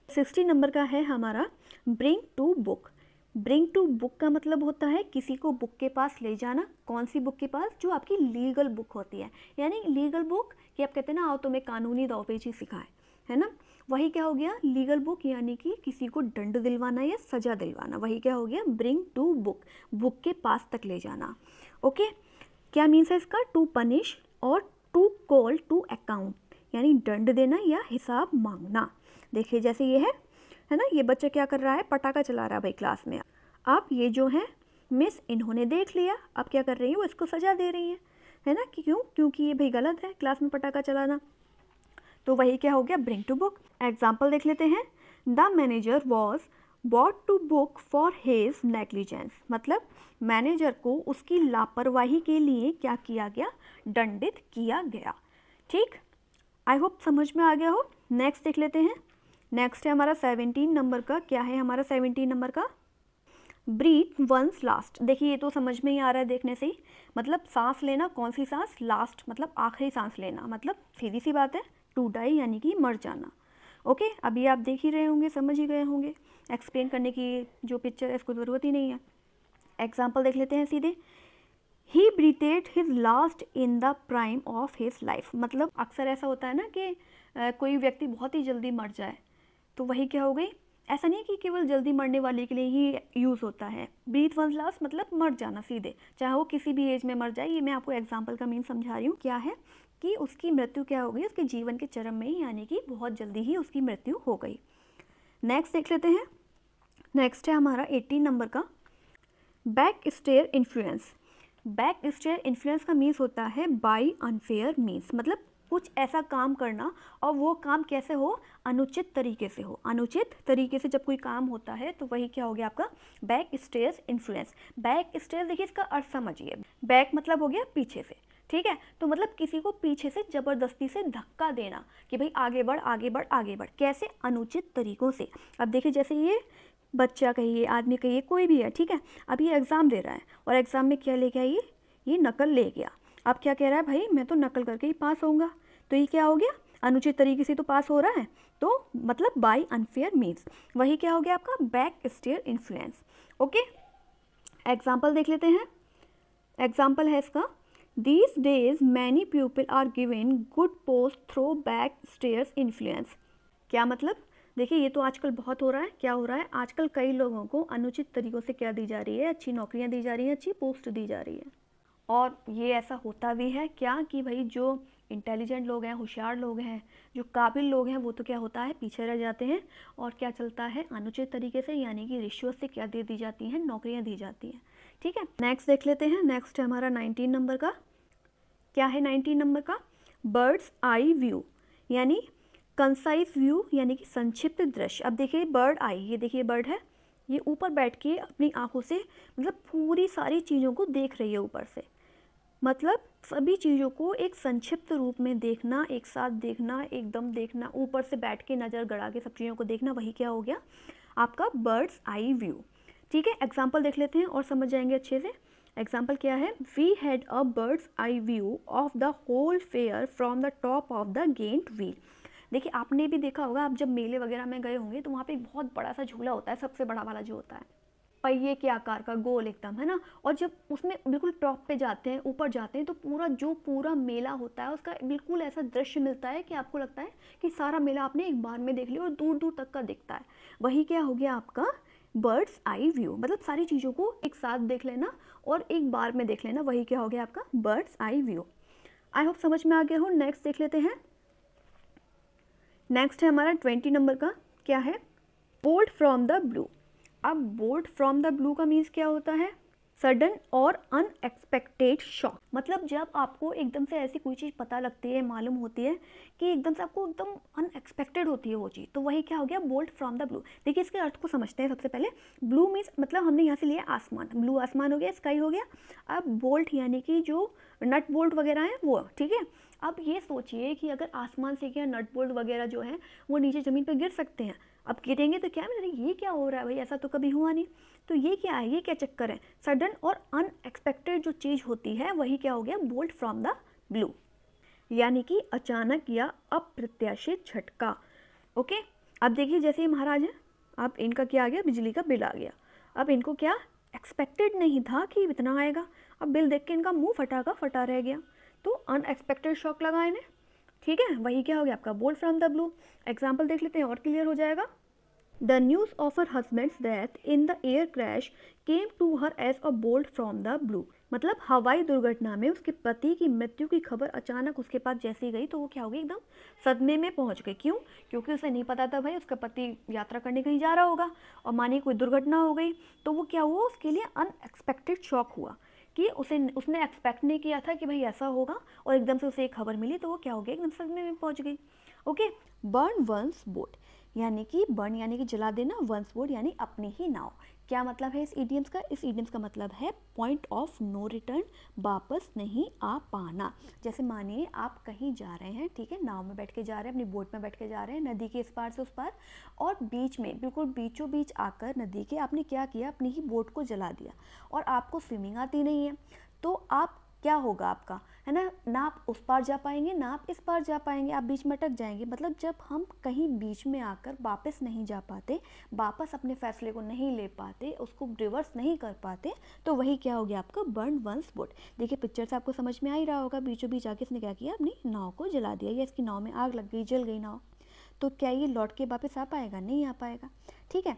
60 नंबर का है हमारा bring to book. Bring to book का मतलब होता है किसी को बुक के पास ले जाना। कौन सी बुक के पास, जो आपकी लीगल बुक होती है, यानी लीगल बुक कि आप कहते हैं ना आओ तुम्हें कानूनी दावपेची सिखाएं, है ना, वही क्या हो गया लीगल बुक, यानी कि किसी को दंड दिलवाना या सज़ा दिलवाना, वही क्या हो गया ब्रिंग टू बुक, बुक के पास तक ले जाना। ओके, क्या मीन्स है इसका, टू पनिश और टू कॉल टू अकाउंट, यानी दंड देना या हिसाब मांगना। देखिए जैसे ये है ना, ये बच्चा क्या कर रहा है, पटाखा चला रहा है भाई क्लास में। अब ये जो है मिस इन्होंने देख लिया, अब क्या कर रही है वो इसको सजा दे रही है ना, कि क्यों, क्योंकि ये भाई गलत है क्लास में पटाखा चलाना। तो वही क्या हो गया, ब्रिंग टू बुक। एग्जाम्पल देख लेते हैं, the manager was brought to book for his negligence, मतलब मैनेजर को उसकी लापरवाही के लिए क्या किया गया, दंडित किया गया। ठीक, आई होप समझ में आ गया हो। नेक्स्ट देख लेते हैं, नेक्स्ट है हमारा 17 नंबर का। क्या है हमारा 17 नंबर का, ब्रीथ वंस लास्ट। देखिए ये तो समझ में ही आ रहा है देखने से ही, मतलब सांस लेना, कौन सी सांस, लास्ट मतलब आखिरी सांस लेना, मतलब सीधी सी बात है, टू डाई यानी कि मर जाना। ओके, अभी आप देख ही रहे होंगे, समझ ही गए होंगे, एक्सप्लेन करने की जो पिक्चर है इसको ज़रूरत ही नहीं है। एग्जाम्पल देख लेते हैं सीधे, he breathed his last in the prime of his life, मतलब अक्सर ऐसा होता है ना कि कोई व्यक्ति बहुत ही जल्दी मर जाए, तो वही क्या हो गई, ऐसा नहीं कि केवल जल्दी मरने वाले के लिए ही यूज़ होता है। ब्रीथ वंस लास्ट मतलब मर जाना सीधे, चाहे वो किसी भी एज में मर जाए। ये मैं आपको एग्जाम्पल का मीन समझा रही हूँ, क्या है कि उसकी मृत्यु क्या हो गई, उसके जीवन के चरम में ही, यानी कि बहुत जल्दी ही उसकी मृत्यु हो गई। नेक्स्ट देख लेते हैं, नेक्स्ट है हमारा 18 नंबर का, back stair influence. Back stair influence का मीन्स होता है बाय अनफेयर मीन्स, मतलब कुछ ऐसा काम करना और वो काम कैसे हो, अनुचित तरीके से हो। अनुचित तरीके से जब कोई काम होता है तो वही क्या हो गया आपका, back stairs influence. Back stair देखिए इसका अर्थ समझिए, बैक मतलब हो गया पीछे से, ठीक है, तो मतलब किसी को पीछे से ज़बरदस्ती से धक्का देना कि भाई आगे बढ़ आगे बढ़ आगे बढ़, कैसे, अनुचित तरीक़ों से। अब देखिए जैसे ये बच्चा कहिए, आदमी कहिए, कोई भी है, ठीक है, अब ये एग्ज़ाम दे रहा है और एग्ज़ाम में क्या लेके आइए, ये नकल ले गया। अब क्या कह रहा है, भाई मैं तो नकल करके ही पास होऊंगा, तो ये क्या हो गया, अनुचित तरीके से तो पास हो रहा है, तो मतलब बाय अनफेयर मीन्स, वही क्या हो गया आपका, back stair influence. Okay, example देख लेते हैं। एग्जाम्पल है इसका, these days many people are given good post through back stairs influence. क्या मतलब, देखिए ये तो आजकल बहुत हो रहा है। क्या हो रहा है, आजकल कई लोगों को अनुचित तरीक़ों से क्या दी जा रही है, अच्छी नौकरियां दी जा रही हैं, अच्छी पोस्ट दी जा रही है। और ये ऐसा होता भी है क्या कि भाई जो इंटेलिजेंट लोग हैं, होशियार लोग हैं, जो काबिल लोग हैं, वो तो क्या होता है, पीछे रह जाते हैं, और क्या चलता है, अनुचित तरीके से, यानी कि रिश्वत से क्या दे दी जाती हैं, नौकरियां दी जाती हैं। ठीक है, नेक्स्ट देख लेते हैं। नेक्स्ट है हमारा 19 नंबर का। क्या है 19 नंबर का, बर्ड्स आई व्यू, यानी कंसाइज व्यू, यानी कि संक्षिप्त दृश्य। अब देखिए बर्ड आई, ये देखिए बर्ड है, ये ऊपर बैठ के अपनी आंखों से मतलब पूरी सारी चीज़ों को देख रही है ऊपर से, मतलब सभी चीज़ों को एक संक्षिप्त रूप में देखना, एक साथ देखना, एकदम देखना, ऊपर से बैठ के नज़र गड़ा के सब चीज़ों को देखना, वही क्या हो गया आपका बर्ड्स आई व्यू। ठीक है, एग्जाम्पल देख लेते हैं और समझ जाएंगे अच्छे से। एग्जाम्पल क्या है, we had a bird's eye view of the whole fair from the top of the giant wheel. देखिए आपने भी देखा होगा, आप जब मेले वगैरह में गए होंगे तो वहाँ पे एक बहुत बड़ा सा झूला होता है, सबसे बड़ा वाला जो होता है, पहिए के आकार का, गोल एकदम, है ना, और जब उसमें बिल्कुल टॉप पे जाते हैं, ऊपर जाते हैं, तो पूरा मेला होता है उसका बिल्कुल ऐसा दृश्य मिलता है कि आपको लगता है कि सारा मेला आपने एक बार में देख लिया और दूर दूर तक का दिखता है। वही क्या हो गया आपका बर्ड्स आई व्यू, मतलब सारी चीज़ों को एक साथ देख लेना और एक बार में देख लेना, वही क्या हो गया आपका बर्ड्स आई व्यू। आई होप समझ में आ गया हो। नेक्स्ट देख लेते हैं। नेक्स्ट है हमारा 20 नंबर का। क्या है, बोल्ड फ्रॉम द ब्लू। अब बोल्ड फ्रॉम द ब्लू का मीन्स क्या होता है, सडन और अनएक्सपेक्टेड शॉक, मतलब जब आपको एकदम से ऐसी कोई चीज़ पता लगती है, मालूम होती है कि एकदम से आपको एकदम अनएक्सपेक्टेड होती है वो चीज़, तो वही क्या हो गया बोल्ड फ्रॉम द ब्लू। देखिए इसके अर्थ को समझते हैं सबसे पहले। ब्लू मीन्स मतलब हमने यहाँ से लिया आसमान, ब्लू आसमान हो गया, स्काई हो गया। अब बोल्ट यानी कि जो नट बोल्ट वगैरह है वो, ठीक है। अब ये सोचिए कि अगर आसमान से क्या नट बोल्ट वगैरह जो है वो नीचे ज़मीन पर गिर सकते हैं, अब गिरेंगे तो क्या है, ये क्या हो रहा है भाई, ऐसा तो कभी हुआ नहीं, तो ये क्या है, ये क्या चक्कर है। सडन और अनएक्सपेक्टेड जो चीज़ होती है वही क्या हो गया बोल्ट फ्रॉम द ब्लू, यानी कि अचानक या अप्रत्याशित झटका। ओके, अब देखिए जैसे ये महाराज हैं, अब इनका क्या आ गया, बिजली का बिल आ गया। अब इनको क्या एक्सपेक्टेड नहीं था कि इतना आएगा, अब बिल देख के इनका मुँह फटा का फटा रह गया, तो अनएक्सपेक्टेड शॉक लगा इन्हें। ठीक है, वही क्या हो गया आपका bolt from the blue. Example देख लेते हैं और क्लियर हो जाएगा। The news of her husband's death in the air crash came to her as a bolt from the blue. मतलब हवाई दुर्घटना में उसके पति की मृत्यु की खबर अचानक उसके पास जैसी गई तो वो क्या हो गई, एकदम सदमे में पहुंच गई। क्यों? क्योंकि उसे नहीं पता था भाई उसका पति यात्रा करने कहीं जा रहा होगा और मानिए कोई दुर्घटना हो गई, तो वो क्या हुआ, उसके लिए अनएक्सपेक्टेड शॉक हुआ कि उसने एक्सपेक्ट नहीं किया था कि भाई ऐसा होगा, और एकदम से उसे एक खबर मिली तो वो क्या हो गया, एकदम सदमे में पहुंच गई। ओके, बर्न वंस बोट, यानी कि बर्न यानी कि जला देना, वंस बोट यानी अपनी ही नाव। क्या मतलब है इस इडियम्स का? इस इडियम्स का मतलब है पॉइंट ऑफ नो रिटर्न, वापस नहीं आ पाना। जैसे मानिए आप कहीं जा रहे हैं, ठीक है, नाव में बैठ के जा रहे हैं, अपनी बोट में बैठ के जा रहे हैं नदी के इस पार से उस पार, और बीच में बिल्कुल बीचों बीच आकर नदी के आपने क्या किया, अपनी ही बोट को जला दिया, और आपको स्विमिंग आती नहीं है, तो आप क्या होगा आपका, है ना आप उस पार जा पाएंगे ना आप इस पार जा पाएंगे, आप बीच में अटक जाएंगे। मतलब जब हम कहीं बीच में आकर वापस नहीं जा पाते, वापस अपने फैसले को नहीं ले पाते, उसको रिवर्स नहीं कर पाते, तो वही क्या हो गया आपका, बर्न वंस बोट। देखिए पिक्चर से आपको समझ में आ ही रहा होगा, बीचों बीच आके इसने क्या किया, अपनी नाव को जला दिया, या इसकी नाव में आग लग गई, जल गई नाव, तो क्या ये लौट के वापस आ पाएगा? नहीं आ पाएगा। ठीक है,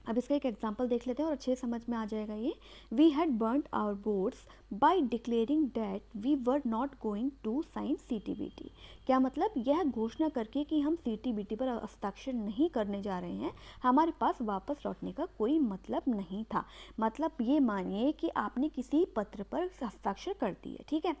अब इसका एक एग्जाम्पल देख लेते हैं और अच्छे से समझ में आ जाएगा ये। We had burned our boats by declaring that we were not going to sign CTBT। क्या मतलब, यह घोषणा करके कि हम CTBT पर हस्ताक्षर नहीं करने जा रहे हैं, हमारे पास वापस लौटने का कोई मतलब नहीं था। मतलब ये मानिए कि आपने किसी पत्र पर हस्ताक्षर कर दिए, ठीक है,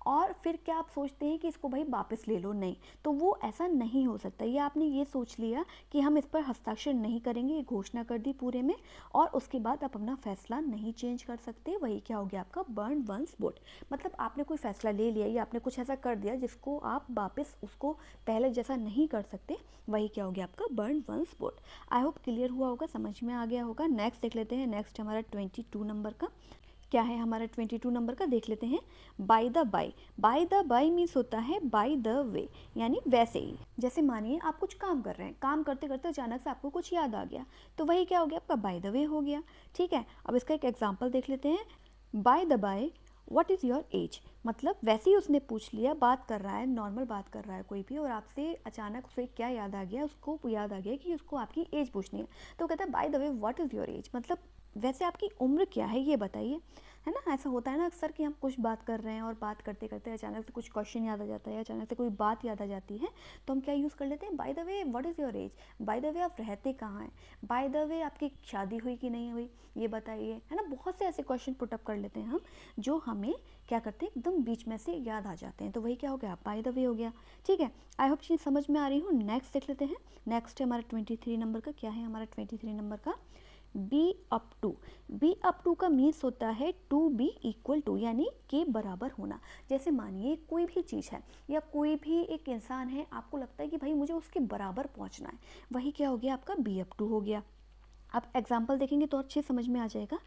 और फिर क्या आप सोचते हैं कि इसको भाई वापस ले लो, नहीं, तो वो ऐसा नहीं हो सकता। ये आपने ये सोच लिया कि हम इस पर हस्ताक्षर नहीं करेंगे, ये घोषणा कर दी पूरे में, और उसके बाद आप अपना फैसला नहीं चेंज कर सकते, वही क्या हो गया आपका, बर्न वंस बोट। मतलब आपने कोई फैसला ले लिया या आपने कुछ ऐसा कर दिया जिसको आप वापस उसको पहले जैसा नहीं कर सकते, वही क्या हो गया आपका, burn one's boat. I hope clear हुआ होगा, समझ में आ गया होगा। नेक्स्ट देख लेते हैं, नेक्स्ट हमारा 22 नंबर का क्या है, हमारा 22 नंबर का देख लेते हैं। By the by, by the by means होता है बाय द वे, यानी वैसे ही। जैसे मानिए आप कुछ काम कर रहे हैं, काम करते करते अचानक से आपको कुछ याद आ गया, तो वही क्या हो गया आपका, बाय द वे हो गया। ठीक है, अब इसका एक एग्जाम्पल देख लेते हैं। By the by what is your age, मतलब वैसे ही उसने पूछ लिया, बात कर रहा है, नॉर्मल बात कर रहा है कोई भी, और आपसे अचानक उसे क्या याद आ गया, उसको याद आ गया कि उसको आपकी एज पूछनी है, तो कहता है by the way what is your age, मतलब वैसे आपकी उम्र क्या है ये बताइए, है ना। ऐसा होता है ना अक्सर कि हम कुछ बात कर रहे हैं और बात करते करते अचानक से कुछ क्वेश्चन याद आ जाता है, अचानक से कोई बात याद आ जाती है, तो हम क्या यूज़ कर लेते हैं, by the way what is your age, by the way आप रहते कहाँ हैं, बाय द वे आपकी शादी हुई कि नहीं हुई ये बताइए, है ना। बहुत से ऐसे क्वेश्चन पुटअप कर लेते हैं हम जो हमें क्या करते हैं, एकदम बीच में से याद आ जाते हैं, तो वही क्या हो गया, बाय द वे हो गया। ठीक है, आई होप चीज़ समझ में आ रही हो। नेक्स्ट देख लेते हैं। नेक्स्ट है हमारा 23 नंबर का, क्या है हमारा 23 नंबर का, be up to. Be up to का मीन्स होता है टू बी इक्वल टू, यानी के बराबर होना। जैसे मानिए कोई भी चीज़ है या कोई भी एक इंसान है, आपको लगता है कि भाई मुझे उसके बराबर पहुंचना है, वही क्या हो गया आपका, बी अप टू हो गया। अब एग्जाम्पल देखेंगे तो अच्छे समझ में आ जाएगा।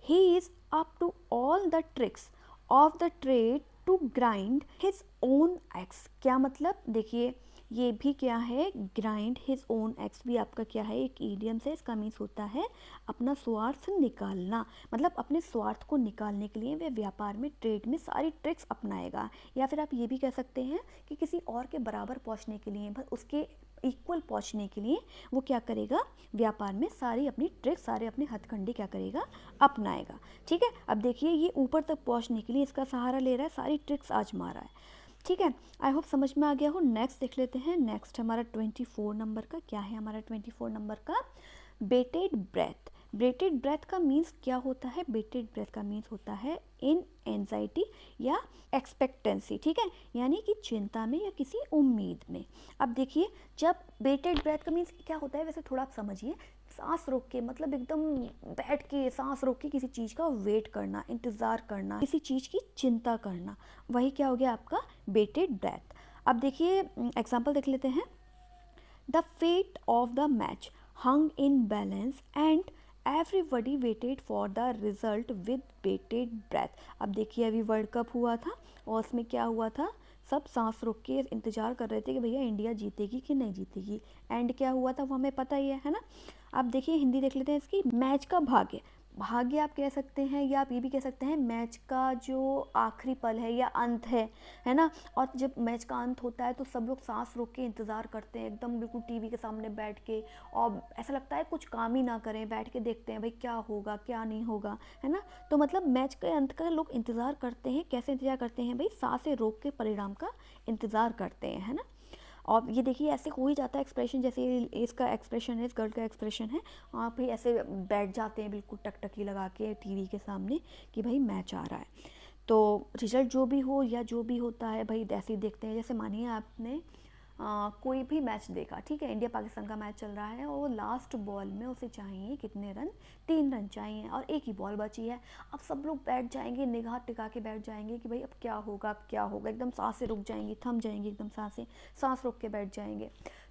He is up to all the tricks of the trade to grind his own axe. क्या मतलब, देखिए ये भी क्या है, ग्राइंड हिज ओन एक्स भी आपका क्या है, एक ईडियम से, इसका मीन्स होता है अपना स्वार्थ निकालना। मतलब अपने स्वार्थ को निकालने के लिए वह व्यापार में, ट्रेड में सारी ट्रिक्स अपनाएगा। या फिर आप ये भी कह सकते हैं कि किसी और के बराबर पहुंचने के लिए, उसके इक्वल पहुंचने के लिए वो क्या करेगा, व्यापार में सारी अपनी ट्रिक्स, सारे अपने हथकंडे क्या करेगा, अपनाएगा। ठीक है, अब देखिए ये ऊपर तक पहुंचने के लिए इसका सहारा ले रहा है, सारी ट्रिक्स आजमा रहा है। ठीक है, आई होप समझ में आ गया हो। नेक्स्ट देख लेते हैं। नेक्स्ट हमारा 24 नंबर का, क्या है हमारा 24 नंबर का, बेटेड ब्रेथ। बेटेड ब्रेथ का मीन्स क्या होता है, बेटेड ब्रेथ का मीन्स होता है इन एंजाइटी या एक्सपेक्टेंसी। ठीक है, यानी कि चिंता में या किसी उम्मीद में। अब देखिए जब बेटेड ब्रेथ का मीन्स क्या होता है, वैसे थोड़ा आप समझिए, सांस रोक के, मतलब एकदम बैठ के सांस रोक के किसी चीज़ का वेट करना, इंतज़ार करना, किसी चीज़ की चिंता करना, वही क्या हो गया आपका, बेटेड ब्रेथ। अब देखिए एग्जाम्पल देख लेते हैं। The fate of the match hung in balance and everybody waited for the result with bated breath. अब देखिए अभी वर्ल्ड कप हुआ था और उसमें क्या हुआ था, सब सांस रोक के इंतजार कर रहे थे कि भैया इंडिया जीतेगी कि नहीं जीतेगी। एंड क्या हुआ था वो हमें पता ही है ना। अब देखिए हिंदी देख लेते हैं इसकी। मैच का भाग्य, भाग्य आप कह सकते हैं, या आप ये भी कह सकते हैं मैच का जो आखिरी पल है या अंत है ना। और जब मैच का अंत होता है तो सब लोग सांस रोक के इंतज़ार करते हैं, एकदम बिल्कुल टीवी के सामने बैठ के, और ऐसा लगता है कुछ काम ही ना करें, बैठ के देखते हैं भाई क्या होगा क्या नहीं होगा, है ना। तो मतलब मैच के अंत का लोग इंतज़ार करते हैं। कैसे इंतज़ार करते हैं भाई, सांसें रोक के परिणाम का इंतज़ार करते हैं, है ना। और ये देखिए ऐसे हो ही जाता है एक्सप्रेशन, जैसे इसका एक्सप्रेशन है, इस गर्ल का एक्सप्रेशन है, आप भी ऐसे बैठ जाते हैं बिल्कुल टकटकी लगा के टीवी के सामने कि भाई मैच आ रहा है। तो रिजल्ट जो भी हो या जो भी होता है भाई ऐसे ही देखते हैं। जैसे मानिए आपने कोई भी मैच देखा, ठीक है, इंडिया पाकिस्तान का मैच चल रहा है और वो लास्ट बॉल में उसे चाहिए कितने रन, 3 रन चाहिए और एक ही बॉल बची है। अब सब लोग बैठ जाएंगे, निगाह टिका के बैठ जाएंगे कि भाई अब क्या होगा, अब क्या होगा, एकदम सांसें रुक जाएंगी, थम जाएंगी, एकदम सांस रोक के बैठ जाएंगे।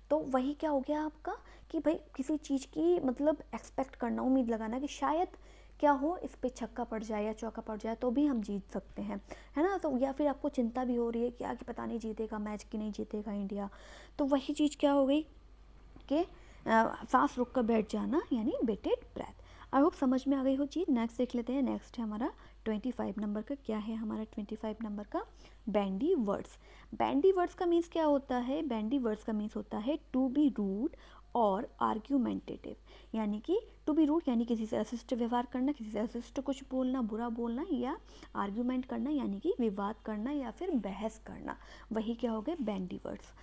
तो वही क्या हो गया आपका कि भाई किसी चीज़ की मतलब एक्सपेक्ट करना, उम्मीद लगाना कि शायद क्या हो, इस पे छक्का पड़ जाए या चौका पड़ जाए तो भी हम जीत सकते हैं, है ना। तो या फिर आपको चिंता भी हो रही है कि पता नहीं जीतेगा मैच कि नहीं जीतेगा इंडिया। तो वही चीज़ क्या हो गई कि सांस रोक कर बैठ जाना, यानी बेटेड ब्रेथ। आई होप समझ में आ गई हो चीज़। नेक्स्ट देख लेते हैं। नेक्स्ट है हमारा 25 नंबर का। क्या है हमारा 25 नंबर का? Bandy words. बैंडी वर्ड्स का मीन्स क्या होता है? बैंडी वर्ड्स का मीन्स होता है टू बी रूड और आर्ग्यूमेंटेटिव, यानी कि टू बी रूड यानी किसी से अशिष्ट व्यवहार करना, किसी से अशिष्ट कुछ बोलना, बुरा बोलना, या आर्ग्यूमेंट करना यानी कि विवाद करना या फिर बहस करना, वही क्या हो गए बैंडी वर्ड्स।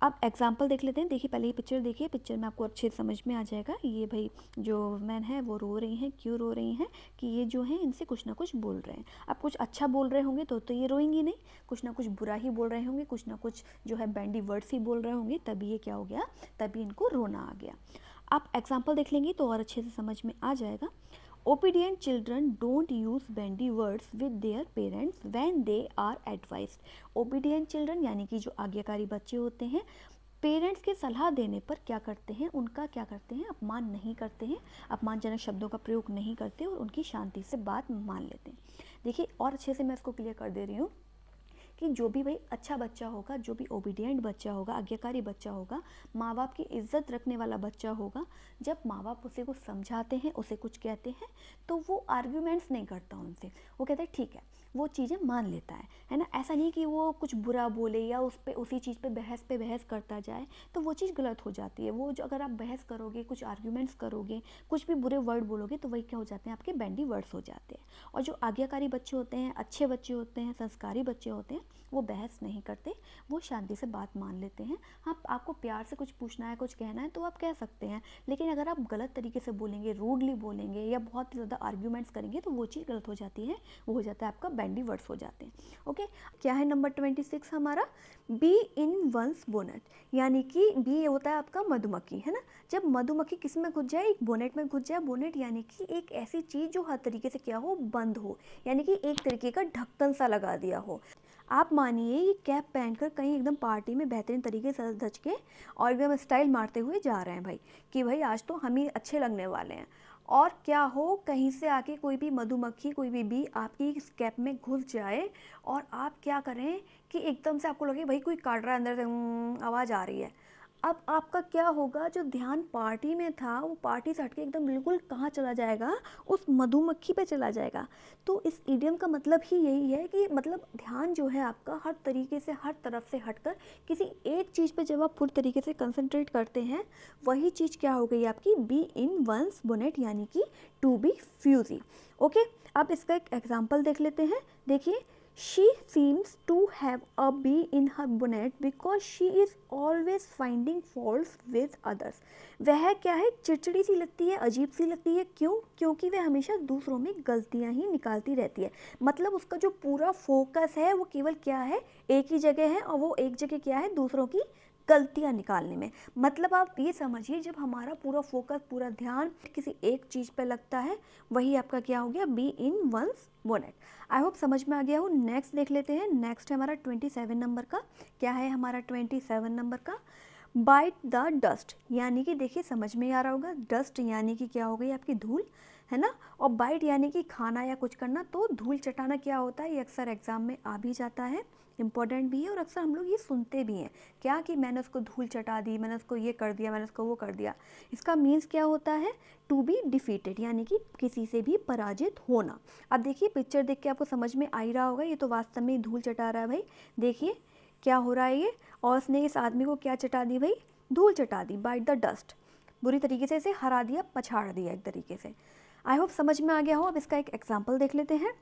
अब एग्जाम्पल देख लेते हैं। देखिए पहले ये पिक्चर देखिए, पिक्चर में आपको अच्छे से समझ में आ जाएगा। ये भाई जो वुमेन है वो रो रही हैं। क्यों रो रही हैं? कि ये जो है इनसे कुछ ना कुछ बोल रहे हैं। अब कुछ अच्छा बोल रहे होंगे तो ये रोएंगी नहीं, कुछ ना कुछ बुरा ही बोल रहे होंगे, कुछ ना कुछ जो है बैंडी वर्ड्स ही बोल रहे होंगे, तभी ये क्या हो गया, तभी इनको रोना आ गया। आप एग्जाम्पल देख लेंगे तो और अच्छे से समझ में आ जाएगा। Obedient children don't use bandy words with their parents when they are advised. Obedient children यानी कि जो आज्ञाकारी बच्चे होते हैं, पेरेंट्स के सलाह देने पर क्या करते हैं, उनका क्या करते हैं, अपमान नहीं करते हैं, अपमानजनक शब्दों का प्रयोग नहीं करते और उनकी शांति से बात मान लेते हैं। देखिए और अच्छे से मैं इसको क्लियर कर दे रही हूँ कि जो भी भाई अच्छा बच्चा होगा, जो भी ओबीडियंट बच्चा होगा, आज्ञाकारी बच्चा होगा, माँ बाप की इज्जत रखने वाला बच्चा होगा, जब माँ बाप उसे कुछ समझाते हैं, उसे कुछ कहते हैं, तो वो आर्ग्यूमेंट्स नहीं करता उनसे, वो कहता है ठीक है, वो चीज़ें मान लेता है ना। ऐसा नहीं कि वो कुछ बुरा बोले या उस पे उसी चीज़ पे बहस करता जाए, तो वो चीज़ गलत हो जाती है। वो जो अगर आप बहस करोगे, कुछ आर्ग्यूमेंट्स करोगे, कुछ भी बुरे वर्ड बोलोगे, तो वही क्या हो जाते हैं, आपके बैंडी वर्ड्स हो जाते हैं। और जो आज्ञाकारी बच्चे होते हैं, अच्छे बच्चे होते हैं, संस्कारी बच्चे होते हैं, वो बहस नहीं करते, वो शांति से बात मान लेते हैं। हाँ, आपको प्यार से कुछ पूछना है, कुछ कहना है तो आप कह सकते हैं, लेकिन अगर आप गलत तरीके से बोलेंगे, रूडली बोलेंगे या बहुत ज़्यादा आर्ग्यूमेंट्स करेंगे, तो वो चीज़ गलत हो जाती है, वो हो जाता है आपका बैंडी वर्ड्स हो जाते हैं। ओके, क्या है नंबर 26 हमारा? बी इन वंस बोनेट, यानी कि बी होता है आपका मधुमक्खी, है ना। जब मधुमक्खी किस में घुस जाए, एक बोनेट में घुस जाए। बोनेट यानी कि एक ऐसी चीज़ जो हर तरीके से क्या हो, बंद हो, यानी कि एक तरीके का ढक्कन सा लगा दिया हो। आप मानिए ये कैप पहनकर कहीं एकदम पार्टी में बेहतरीन तरीके से सज धज के और एकदम स्टाइल मारते हुए जा रहे हैं भाई, कि भाई आज तो हम ही अच्छे लगने वाले हैं। और क्या हो, कहीं से आके कोई भी मधुमक्खी, कोई भी बी आपकी इस कैप में घुस जाए और आप क्या करें कि एकदम से आपको लगे भाई कोई काट रहा है अंदर से, आवाज़ आ रही है। अब आपका क्या होगा, जो ध्यान पार्टी में था वो पार्टी से हटके एकदम बिल्कुल कहाँ चला जाएगा, उस मधुमक्खी पे चला जाएगा। तो इस इडियम का मतलब ही यही है कि मतलब ध्यान जो है आपका हर तरीके से, हर तरफ से हटकर किसी एक चीज़ पे जब आप पूरी तरीके से कंसंट्रेट करते हैं, वही चीज़ क्या हो गई आपकी, बी इन वंस बोनेट, यानी कि टू बी फ्यूजी। ओके, अब इसका एक एग्जाम्पल देख लेते हैं। देखिए, she seems to have a bee in her bonnet because she is always finding faults with others. वह क्या है, चिड़चिड़ी सी लगती है, अजीब सी लगती है। क्यों? क्योंकि वह हमेशा दूसरों में गलतियां ही निकालती रहती है। मतलब उसका जो पूरा फोकस है वो केवल क्या है, एक ही जगह है, और वो एक जगह क्या है, दूसरों की गलतियां निकालने में। मतलब आप ये समझिए, जब हमारा पूरा फोकस, पूरा ध्यान किसी एक चीज़ पे लगता है, वही आपका क्या हो गया, bee in one's bonnet. I hope समझ में आ गया हो। नेक्स्ट देख लेते हैं। नेक्स्ट है हमारा 27 नंबर का। क्या है हमारा 27 नंबर का? बाइट द डस्ट, यानी कि देखिए समझ में आ रहा होगा, डस्ट यानी कि क्या हो गई आपकी धूल। है ना। और बाइट यानी कि खाना या कुछ करना। तो धूल चटाना क्या होता है, ये अक्सर एग्जाम में आ भी जाता है, इंपॉर्टेंट भी है और अक्सर हम लोग ये सुनते भी हैं क्या कि मैंने उसको धूल चटा दी, मैंने उसको ये कर दिया, मैंने उसको वो कर दिया। इसका मीन्स क्या होता है, टू बी डिफीटेड, यानी कि किसी से भी पराजित होना। अब देखिए पिक्चर देख के आपको समझ में आ ही रहा होगा, ये तो वास्तव में धूल चटा रहा है भाई। देखिए क्या हो रहा है ये, और उसने इस आदमी को क्या चटा दी भाई, धूल चटा दी, बाइट द डस्ट, बुरी तरीके से इसे हरा दिया, पछाड़ दिया एक तरीके से। आई होप समझ में आ गया हो। अब इसका एक एग्जाम्पल देख लेते हैं।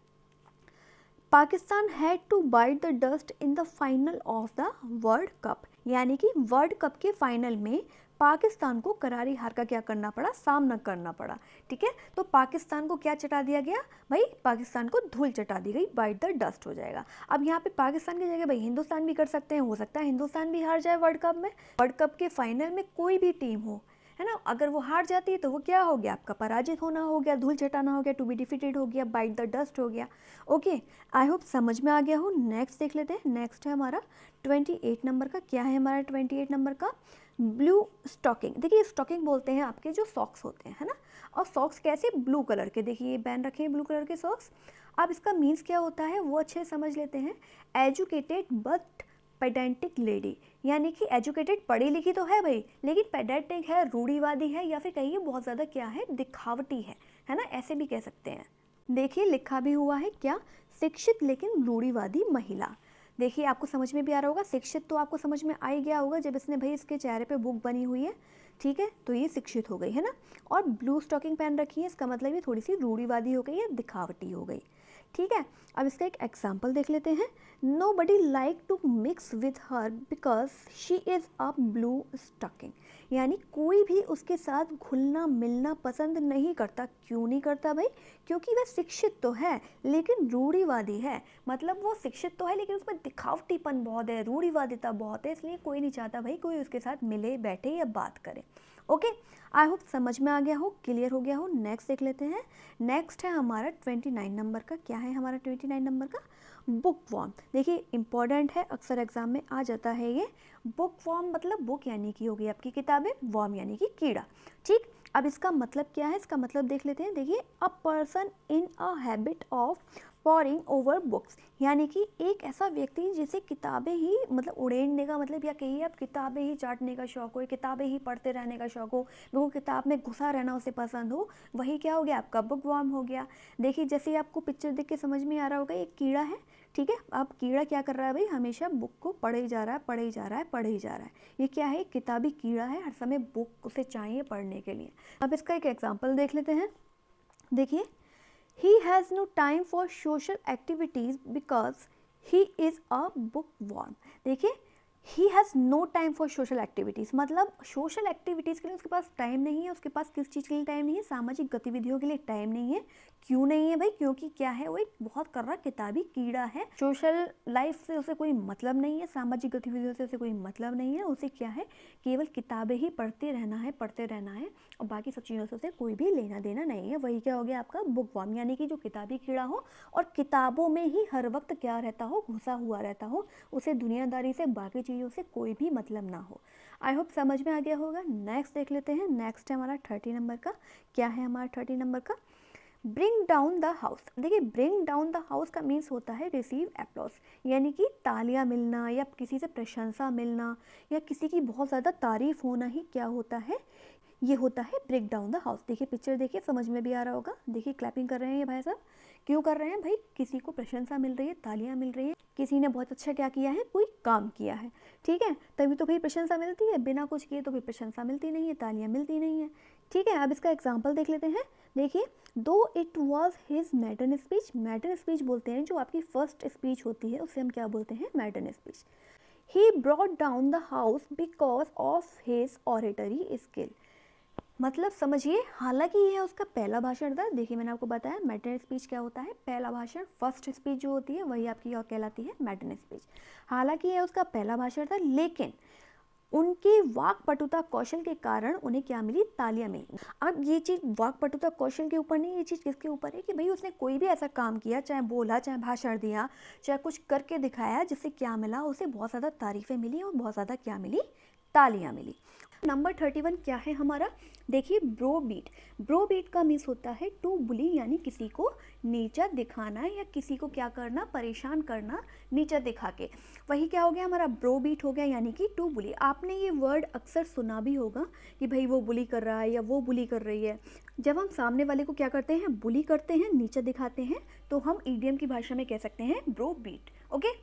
Pakistan had to bite the dust in the final of the world cup, यानी कि वर्ल्ड कप के फाइनल में पाकिस्तान को करारी हार का क्या करना पड़ा, सामना करना पड़ा। ठीक है, तो पाकिस्तान को क्या चटा दिया गया भाई, पाकिस्तान को धूल चटा दी गई, बाइट द डस्ट हो जाएगा। अब यहाँ पे पाकिस्तान की जगह भाई हिंदुस्तान भी कर सकते हैं, हो सकता है हिंदुस्तान भी हार जाए वर्ल्ड कप में। वर्ल्ड कप के फाइनल में कोई भी टीम हो, है ना, अगर वो हार जाती है तो वो क्या हो गया, आपका पराजित होना हो गया, धूल चटाना हो गया, टू बी डिफीटेड हो गया, बाइट द डस्ट हो गया। ओके, आई होप समझ में आ गया हो। नेक्स्ट देख लेते हैं। नेक्स्ट है हमारा 28 नंबर का। क्या है हमारा 28 नंबर का, ब्लू स्टॉकिंग। देखिए स्टॉकिंग बोलते हैं आपके जो सॉक्स होते हैं, है ना, और सॉक्स कैसे, ब्लू कलर के। देखिए ये पहन रखे हैं ब्लू कलर के सॉक्स। अब इसका मीन्स क्या होता है वो अच्छे समझ लेते हैं। एजुकेटेड बट पेडेंटिक लेडी, यानी कि एजुकेटेड पढ़ी लिखी तो है भाई, लेकिन पेडेंटिक है, रूढ़िवादी है, या फिर कहिए बहुत ज़्यादा क्या है, दिखावटी है ना, ऐसे भी कह सकते हैं। देखिए लिखा भी हुआ है क्या, शिक्षित लेकिन रूढ़िवादी महिला। देखिए आपको समझ में भी आ रहा होगा, शिक्षित तो आपको समझ में आ ही गया होगा जब इसने भाई इसके चेहरे पे बुक बनी हुई है, ठीक है, तो ये शिक्षित हो गई, है ना। और ब्लू स्टॉकिंग पहन रखी है, इसका मतलब ये थोड़ी सी रूढ़िवादी हो गई है, दिखावटी हो गई। ठीक है, अब इसका एक एग्जाम्पल देख लेते हैं। Nobody like to mix with her because she is a bluestocking, यानी कोई भी उसके साथ घुलना मिलना पसंद नहीं करता। क्यों नहीं करता भाई, क्योंकि वह शिक्षित तो है लेकिन रूढ़िवादी है। मतलब वो शिक्षित तो है लेकिन उसमें दिखावटीपन बहुत है, रूढ़िवादिता बहुत है, इसलिए कोई नहीं चाहता भाई कोई उसके साथ मिले बैठे या बात करे। ओके, आई होप समझ में आ गया हो, क्लियर हो गया हो। नेक्स्ट देख लेते हैं। नेक्स्ट है हमारा 29 नंबर का। क्या है हमारा 29 नंबर का, बुक वॉर्म। देखिए इंपॉर्टेंट है, अक्सर एग्जाम में आ जाता है ये। बुक वॉर्म मतलब बुक यानी कि होगी आपकी किताबें, वॉर्म यानी कि कीड़ा। ठीक, अब इसका मतलब क्या है, इसका मतलब देख लेते हैं। देखिए a person in a habit of pouring over books, यानी कि एक ऐसा व्यक्ति जिसे किताबें ही मतलब उड़ेलने का मतलब, या कहिए आप किताबें ही चाटने का शौक हो, किताबें ही पढ़ते रहने का शौक हो, वो किताब में घुसा रहना उसे पसंद हो, वही क्या हो गया आपका बुक वॉर्म हो गया। देखिए जैसे आपको पिक्चर देख के समझ में आ रहा होगा, एक कीड़ा है, ठीक है। अब कीड़ा क्या कर रहा है भाई, हमेशा बुक को पढ़े ही जा रहा है, पढ़े ही जा रहा है, पढ़े ही जा रहा है। ये क्या है, किताबी कीड़ा है, हर समय बुक उसे चाहिए पढ़ने के लिए। अब इसका एक एग्जाम्पल देख लेते हैं। देखिए he has no time for social activities because he is a bookworm। देखिए he has no time for social activities, मतलब सोशल एक्टिविटीज़ के लिए उसके पास टाइम नहीं है। उसके पास किस चीज़ के लिए टाइम नहीं है, सामाजिक गतिविधियों के लिए टाइम नहीं है। क्यों नहीं है भाई, क्योंकि क्या है, वो एक बहुत कर रहा किताबी कीड़ा है। सोशल लाइफ से उसे कोई मतलब नहीं है, सामाजिक गतिविधियों से उसे कोई मतलब नहीं है। उसे क्या है, केवल किताबें ही पढ़ते रहना है, पढ़ते रहना है, और बाकी सब चीज़ों से उसे कोई भी लेना देना नहीं है। वही क्या हो गया आपका बुक वर्म, यानी कि जो किताबी कीड़ा हो और किताबों में ही हर वक्त क्या रहता हो, घुसा हुआ रहता हो, उसे दुनियादारी से बाकी चीज़ों से कोई भी मतलब ना हो। आई होप समझ में आ गया होगा। नेक्स्ट देख लेते हैं। नेक्स्ट है हमारा 30 नंबर का। क्या है हमारा 30 नंबर का, ब्रिंग डाउन द हाउस। देखिए ब्रिंग डाउन द हाउस का मीन्स होता है रिसीव अप्लॉज, यानी कि तालियां मिलना या किसी से प्रशंसा मिलना या किसी की बहुत ज़्यादा तारीफ होना ही क्या होता है, ये होता है ब्रेक डाउन द हाउस। देखिए पिक्चर देखिए, समझ में भी आ रहा होगा। देखिए क्लैपिंग कर रहे हैं ये भाई साहब, क्यों कर रहे हैं भाई, किसी को प्रशंसा मिल रही है, तालियां मिल रही है, किसी ने बहुत अच्छा क्या किया है, कोई काम किया है, ठीक है, तभी तो भाई प्रशंसा मिलती है। बिना कुछ किए तो भाई प्रशंसा मिलती नहीं है, तालियां मिलती नहीं है। ठीक है, अब इसका एग्जाम्पल देख लेते हैं। देखिए दो it was his मैडन speech. मैडन speech बोलते हैं जो आपकी फर्स्ट स्पीच होती है, उसे हम क्या बोलते हैं, मैडन speech. He brought down the house because of his oratory skill, मतलब समझिए, हालांकि यह उसका पहला भाषण था। देखिए मैंने आपको बताया मैडन स्पीच क्या होता है, पहला भाषण, फर्स्ट स्पीच जो होती है वही आपकी और कहलाती है मैडन स्पीच। हालांकि यह उसका पहला भाषण था, लेकिन उनके वाकपटुता कौशल के कारण उन्हें क्या मिली, तालियां मिली। अब ये चीज़ वाकपटुता कौशल के ऊपर नहीं, ये चीज़ किसके ऊपर है कि भाई उसने कोई भी ऐसा काम किया, चाहे बोला, चाहे भाषण दिया, चाहे कुछ करके दिखाया, जिससे क्या मिला, उसे बहुत ज़्यादा तारीफें मिली और बहुत ज़्यादा क्या मिली, तालियां मिली। नंबर 31 क्या है हमारा, देखिए ब्रो बीट। ब्रो बीट का मीन्स होता है टू बुली, यानी किसी को नीचा दिखाना या किसी को क्या करना, परेशान करना नीचा दिखा के। वही क्या हो गया हमारा, ब्रो बीट हो गया, यानी कि टू बुली। आपने ये वर्ड अक्सर सुना भी होगा कि भाई वो बुली कर रहा है या वो बुली कर रही है। जब हम सामने वाले को क्या करते हैं, बुली करते हैं, नीचा दिखाते हैं, तो हम ईडियम की भाषा में कह सकते हैं ब्रो बीट। ओके,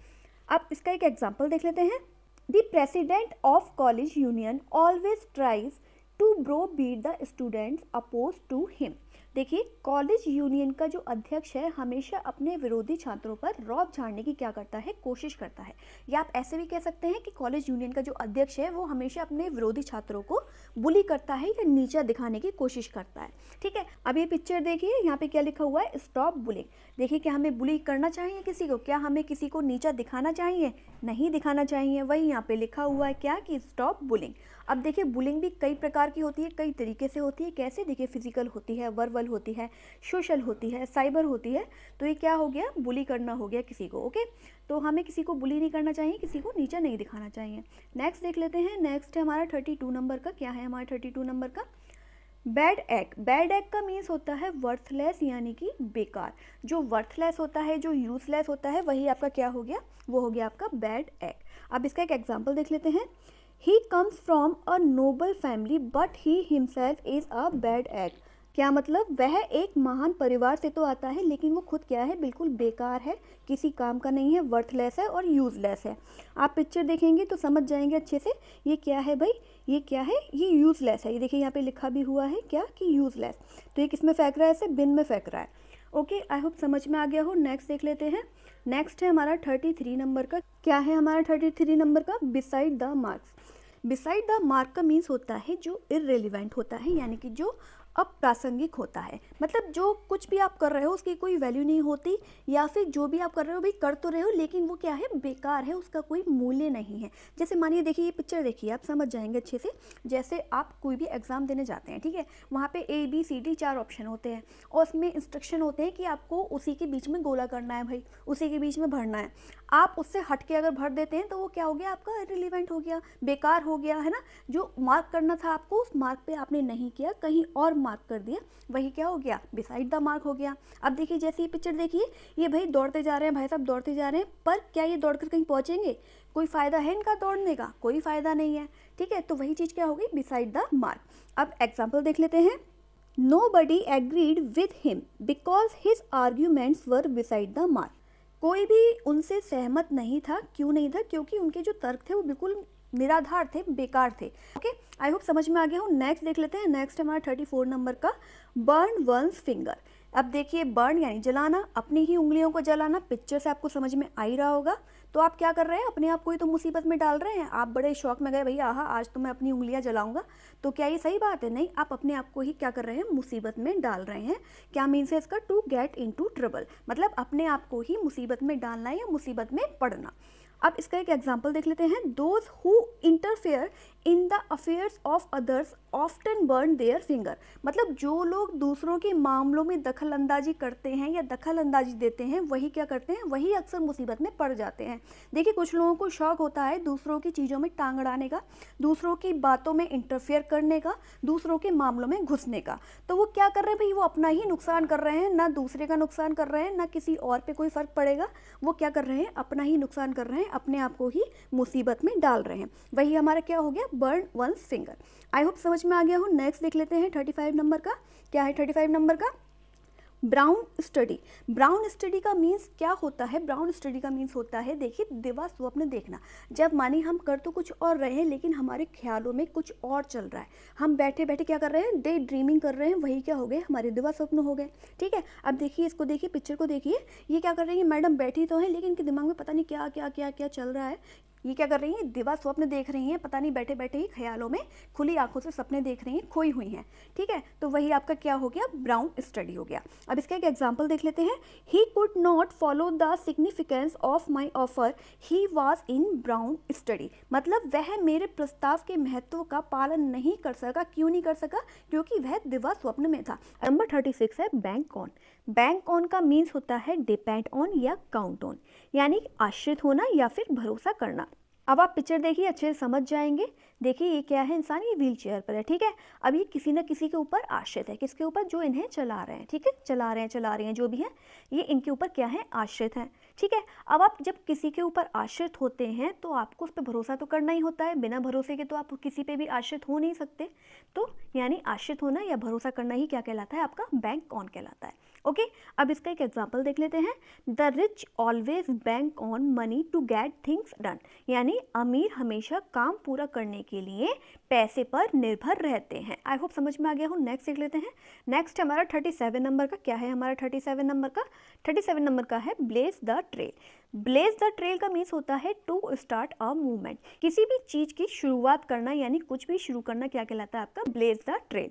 अब इसका एक एग्जाम्पल देख लेते हैं। The president of college union always tries to browbeat the students opposed to him। देखिए, कॉलेज यूनियन का जो अध्यक्ष है हमेशा अपने विरोधी छात्रों पर रौब झाड़ने की क्या करता है, कोशिश करता है। या आप ऐसे भी कह सकते हैं कि कॉलेज यूनियन का जो अध्यक्ष है वो हमेशा अपने विरोधी छात्रों को बुली करता है या नीचा दिखाने की कोशिश करता है। ठीक है, अब ये पिक्चर देखिए, यहाँ पे क्या लिखा हुआ है, स्टॉप बुलिंग। देखिए, क्या हमें बुली करना चाहिए किसी को, क्या हमें किसी को नीचा दिखाना चाहिए, नहीं दिखाना चाहिए। वही यहाँ पे लिखा हुआ है क्या, कि स्टॉप बुलिंग। अब देखिए, बुलिंग भी कई प्रकार की होती है, कई तरीके से होती है। कैसे, देखिए, फिजिकल होती है, वर्बल होती है, सोशल होती है, साइबर होती है। तो ये क्या हो गया, बुली करना हो गया किसी को। ओके, तो हमें किसी को बुली नहीं करना चाहिए, किसी को नीचा नहीं दिखाना चाहिए। नेक्स्ट देख लेते हैं। नेक्स्ट है हमारा 32 नंबर का। क्या है हमारा 32 नंबर का, बैड एग। बैड एग का मीन्स होता है वर्थलेस, यानी कि बेकार। जो वर्थलेस होता है, जो यूजलेस होता है, वही आपका क्या हो गया, वो हो गया आपका बैड एग। अब इसका एक एग्जाम्पल देख लेते हैं। He comes from a Nobel family but he himself is a bad egg. क्या मतलब, वह एक महान परिवार से तो आता है लेकिन वो खुद क्या है, बिल्कुल बेकार है, किसी काम का नहीं है, वर्थलेस है और यूजलेस है। आप पिक्चर देखेंगे तो समझ जाएंगे अच्छे से ये क्या है भाई, ये क्या है, ये यूजलेस है। ये देखिए यहाँ पे लिखा भी हुआ है क्या, कि यूजलेस। तो ये किस में फेंक रहा है, ऐसे बिन में फेंक रहा है। ओके, आई होप समझ में आ गया हो। नेक्स्ट देख लेते हैं। नेक्स्ट है हमारा 33 नंबर का। क्या है हमारा 33 नंबर का, beside the marks. Beside the mark का मीन्स होता है जो इररिलेवेंट होता है, यानी कि जो अप्रासंगिक होता है। मतलब जो कुछ भी आप कर रहे हो उसकी कोई वैल्यू नहीं होती, या फिर जो भी आप कर रहे हो भाई कर तो रहे हो लेकिन वो क्या है, बेकार है, उसका कोई मूल्य नहीं है। जैसे मानिए, देखिए ये पिक्चर देखिए, आप समझ जाएंगे अच्छे से। जैसे आप कोई भी एग्जाम देने जाते हैं, ठीक है, वहाँ पे ABCD 4 ऑप्शन होते हैं और उसमें इंस्ट्रक्शन होते हैं कि आपको उसी के बीच में गोला करना है भाई, उसी के बीच में भरना है। आप उससे हट के अगर भर देते हैं तो वो क्या हो गया, आपका इररिलेवेंट हो गया, बेकार हो गया, है ना। जो मार्क करना था आपको, उस मार्क पे आपने नहीं किया, कहीं और मार्क कर दिया, वही क्या हो गया, बिसाइड द मार्क हो गया। अब देखिए, जैसे ये पिक्चर देखिए, ये भाई दौड़ते जा रहे हैं, भाई साहब दौड़ते जा रहे हैं, पर क्या ये दौड़कर कहीं पहुंचेंगे, कोई फायदा है इनका दौड़ने का, कोई फायदा नहीं है। ठीक है, तो वही चीज़ क्या होगी, बिसाइड द मार्क। अब एग्जाम्पल देख लेते हैं। Nobody agreed with him because his arguments were beside the mark। कोई भी उनसे सहमत नहीं था, क्यों नहीं था, क्योंकि उनके जो तर्क थे वो बिल्कुल निराधार थे, बेकार थे। ओके, आई होप समझ में आ गया हो। नेक्स्ट देख लेते हैं। नेक्स्ट हमारा 34 नंबर का, बर्न वंस फिंगर। अब देखिए, बर्न यानी जलाना, अपनी ही उंगलियों को जलाना। पिक्चर से आपको समझ में आ ही रहा होगा। तो आप क्या कर रहे हैं, अपने आप को ही तो मुसीबत में डाल रहे हैं। आप बड़े शौक में गए, भैया आहा आज तो मैं अपनी उंगलियां जलाऊंगा, तो क्या ये सही बात है, नहीं, आप अपने आप को ही क्या कर रहे हैं, मुसीबत में डाल रहे हैं। क्या मीन्स है इसका, टू गेट इनटू ट्रबल, मतलब अपने आप को ही मुसीबत में डालना या मुसीबत में पड़ना। अब इसका एक एग्जाम्पल देख लेते हैं। Those who interfere in the affairs of others often burn their finger. मतलब जो लोग दूसरों के मामलों में दखल अंदाजी करते हैं या दखल अंदाजी देते हैं, वही क्या करते हैं, वही अक्सर मुसीबत में पड़ जाते हैं। देखिए, कुछ लोगों को शौक होता है दूसरों की चीज़ों में टांग अड़ाने का, दूसरों की बातों में इंटरफेयर करने का, दूसरों के मामलों में घुसने का। तो वो क्या कर रहे हैं भाई, वो अपना ही नुकसान कर रहे हैं, ना दूसरे का नुकसान कर रहे हैं, ना किसी और पे कोई फ़र्क पड़ेगा। वो क्या कर रहे हैं, अपना ही नुकसान कर रहे हैं, अपने आप को ही मुसीबत में डाल रहे हैं। वही हमारा क्या हो गया, burn one's finger. I hope समझ में आ गया हो। नेक्स्ट देख लेते हैं 35 नंबर का। क्या है 35 नंबर का, ब्राउन स्टडी। ब्राउन स्टडी का मीन्स क्या होता है, ब्राउन स्टडी का मीन्स होता है, देखिए, दिवा स्वप्न देखना। जब मानी हम कर तो कुछ और रहे हैं लेकिन हमारे ख्यालों में कुछ और चल रहा है, हम बैठे बैठे क्या कर रहे हैं, डे ड्रीमिंग कर रहे हैं, वही क्या हो गए, हमारे दिवा स्वप्न हो गए। ठीक है, अब देखिए, इसको देखिए, पिक्चर को देखिए, ये क्या कर रही है, मैडम बैठी तो है लेकिन इनके दिमाग में पता नहीं क्या क्या क्या क्या चल रहा है। ये क्या कर रही हैं, दिवा स्वप्न देख रही हैं, पता नहीं बैठे बैठे ही ख्यालों में खुली आंखों से सपने देख रही हैं, खोई हुई हैं। ठीक है, तो वही आपका क्या हो गया, ब्राउन स्टडी हो गया। अब इसका एक एग्जांपल देख लेते हैं। He could not follow the significance of my offer, he was in brown study. मतलब वह मेरे प्रस्ताव के महत्व का पालन नहीं कर सका। क्यों नहीं कर सका, क्योंकि वह दिवा स्वप्न में था। नंबर 36 है बैंक ऑन। बैंक ऑन का मीन्स होता है डिपेंड ऑन या काउंट ऑन, यानी आश्रित होना या फिर भरोसा करना। अब आप पिक्चर देखिए, अच्छे से समझ जाएंगे। देखिए ये क्या है, इंसान ये व्हील चेयर पर है, ठीक है। अब ये किसी न किसी के ऊपर आश्रित है, किसके ऊपर, जो इन्हें चला रहे हैं, ठीक है, चला रहे हैं जो भी है, ये इनके ऊपर क्या है, आश्रित है, ठीक है। अब आप जब किसी के ऊपर आश्रित होते हैं तो आपको उस पर भरोसा तो करना ही होता है, बिना भरोसे के तो आप किसी पे भी आश्रित हो नहीं सकते। तो यानी आश्रित होना या भरोसा करना ही क्या कहलाता है, आपका बैंक ऑन कहलाता है। ओके, अब इसका एक एग्जाम्पल देख लेते हैं। The rich always bank on money to get things done, यानी अमीर हमेशा काम पूरा करने के लिए पैसे पर निर्भर रहते हैं। आई होप समझ में आ गया हो। नेक्स्ट देख लेते हैं। नेक्स्ट हमारा 37 नंबर का क्या है, हमारा 37 नंबर का, 37 नंबर का है blaze the trail. Blaze the trail का मीन्स होता है टू स्टार्ट अ मूवमेंट, किसी भी चीज़ की शुरुआत करना, यानी कुछ भी शुरू करना क्या कहलाता है आपका, ब्लेज द ट्रेल।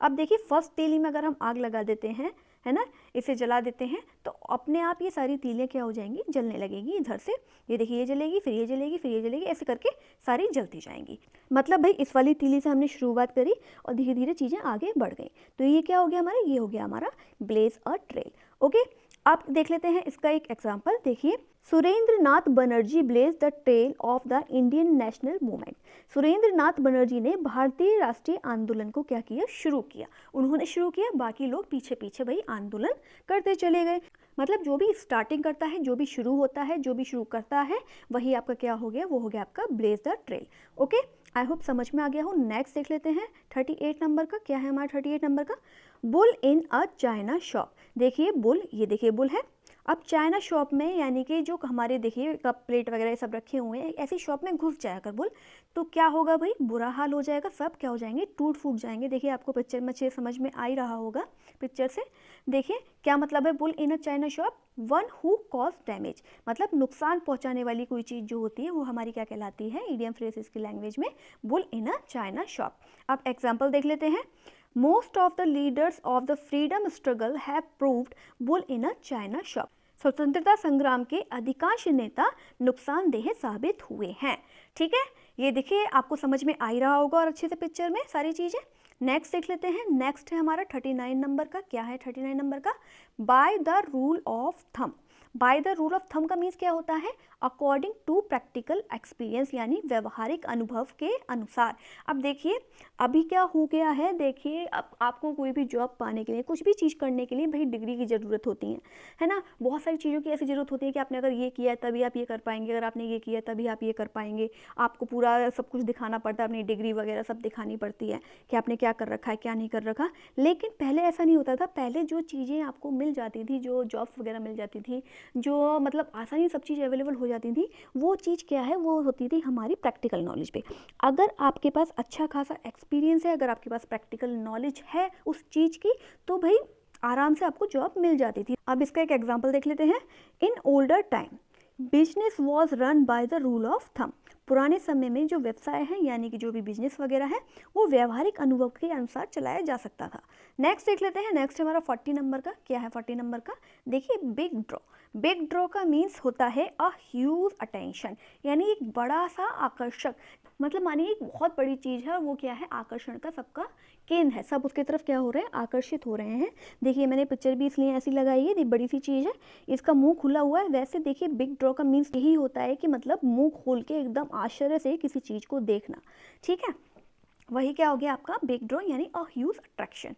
अब देखिए फर्स्ट तीली में अगर हम आग लगा देते हैं, है ना, इसे जला देते हैं, तो अपने आप ये सारी तीलियाँ क्या हो जाएंगी, जलने लगेंगी। इधर से ये देखिए ये जलेगी, फिर ये जलेगी, फिर ये जलेगी, ऐसे करके सारी जलती जाएंगी। मतलब भाई इस वाली तीली से हमने शुरुआत करी और धीरे धीरे चीज़ें आगे बढ़ गई। तो ये क्या हो गया हमारा, ये हो गया हमारा ब्लेज अ ट्रेल। ओके, आप देख लेते हैं इसका एक एग्जाम्पल। देखिए, Surendra Nath Banerjee blaze the trail of the Indian national movement. Surendra Nath Banerjee ने भारतीय राष्ट्रीय आंदोलन को क्या किया, शुरू किया। उन्होंने शुरू किया, बाकी लोग पीछे पीछे भाई आंदोलन करते चले गए। मतलब जो भी स्टार्टिंग करता है, जो भी शुरू होता है, जो भी शुरू करता है, वही आपका क्या हो गया, वो हो गया आपका blaze the trail. Okay, I hope समझ में आ गया हो। नेक्स्ट देख लेते हैं 38 नंबर का, क्या है हमारा 38 नंबर का, bull in a China shop. देखिए बुल, ये देखिए बुल है। अब चाइना शॉप में, यानी कि जो हमारे देखिए कप प्लेट वगैरह सब रखे हुए हैं, ऐसी शॉप में घुस जाया कर बुल, तो क्या होगा भाई, बुरा हाल हो जाएगा, सब क्या हो जाएंगे, टूट फूट जाएंगे। देखिए आपको पिक्चर में अच्छे समझ में आ ही रहा होगा पिक्चर से। देखिए क्या मतलब है bull in a China shop, one who cause damage, मतलब नुकसान पहुंचाने वाली कोई चीज़ जो होती है वो हमारी क्या कहलाती है, इडियम फ्रेज की लैंग्वेज में, bull in a China shop. अब एग्जाम्पल देख लेते हैं। Most of the leaders of the freedom struggle have proved bull in a China shop. स्वतंत्रता संग्राम के अधिकांश नेता नुकसानदेह साबित हुए हैं। ठीक है, ये देखिए आपको समझ में आ ही रहा होगा और अच्छे से पिक्चर में सारी चीज़ें। नेक्स्ट देख लेते हैं। नेक्स्ट है हमारा 39 नंबर का, क्या है 39 नंबर का, by the rule of thumb. By the rule of thumb का मीन्स क्या होता है, अकॉर्डिंग टू प्रैक्टिकल एक्सपीरियंस, यानी व्यवहारिक अनुभव के अनुसार। अब देखिए अभी क्या हो गया है, देखिए अब आपको कोई भी जॉब पाने के लिए, कुछ भी चीज़ करने के लिए भाई डिग्री की ज़रूरत होती है ना। बहुत सारी चीज़ों की ऐसी ज़रूरत होती है कि आपने अगर ये किया है तभी आप ये कर पाएंगे, अगर आपने ये किया तभी आप ये कर पाएंगे। आपको पूरा सब कुछ दिखाना पड़ता है, अपनी डिग्री वगैरह सब दिखानी पड़ती है कि आपने क्या कर रखा है, क्या नहीं कर रखा। लेकिन पहले ऐसा नहीं होता था। पहले जो चीज़ें आपको मिल जाती थी, जो जॉब्स वगैरह मिल जाती थी, जो मतलब आसानी सब चीज़ अवेलेबल हो जाती थी, वो चीज़ क्या है, वो होती थी हमारी प्रैक्टिकल नॉलेज पे। अगर आपके पास अच्छा खासा एक्सपीरियंस है, अगर आपके पास प्रैक्टिकल नॉलेज है उस चीज़ की, तो भाई आराम से आपको जॉब मिल जाती थी। अब इसका एक एग्जांपल देख लेते हैं। In older time business was run by the rule of thumb. पुराने समय में जो व्यवसाय है, यानी कि जो भी बिजनेस वगैरह है, वो व्यवहारिक अनुभव के अनुसार चलाया जा सकता था। नेक्स्ट देख लेते हैं। नेक्स्ट हमारा 40 नंबर का, क्या है 40 नंबर का, देखिए बिग ड्रॉ। बिग ड्रॉ का मीन्स होता है अ ह्यूज अटेंशन, यानी एक बड़ा सा आकर्षक, मतलब मानिए एक बहुत बड़ी चीज़ है, वो क्या है, आकर्षण का सबका केंद्र है, सब उसकी तरफ क्या हो रहे हैं, आकर्षित हो रहे हैं। देखिए मैंने पिक्चर भी इसलिए ऐसी लगाई है, बड़ी सी चीज़ है, इसका मुंह खुला हुआ है। वैसे देखिए बिग ड्रॉ का मीन्स यही होता है कि मतलब मुंह खोल के एकदम आश्चर्य से किसी चीज़ को देखना। ठीक है, वही क्या हो गया आपका बिग ड्रॉ, यानी अ ह्यूज अट्रैक्शन।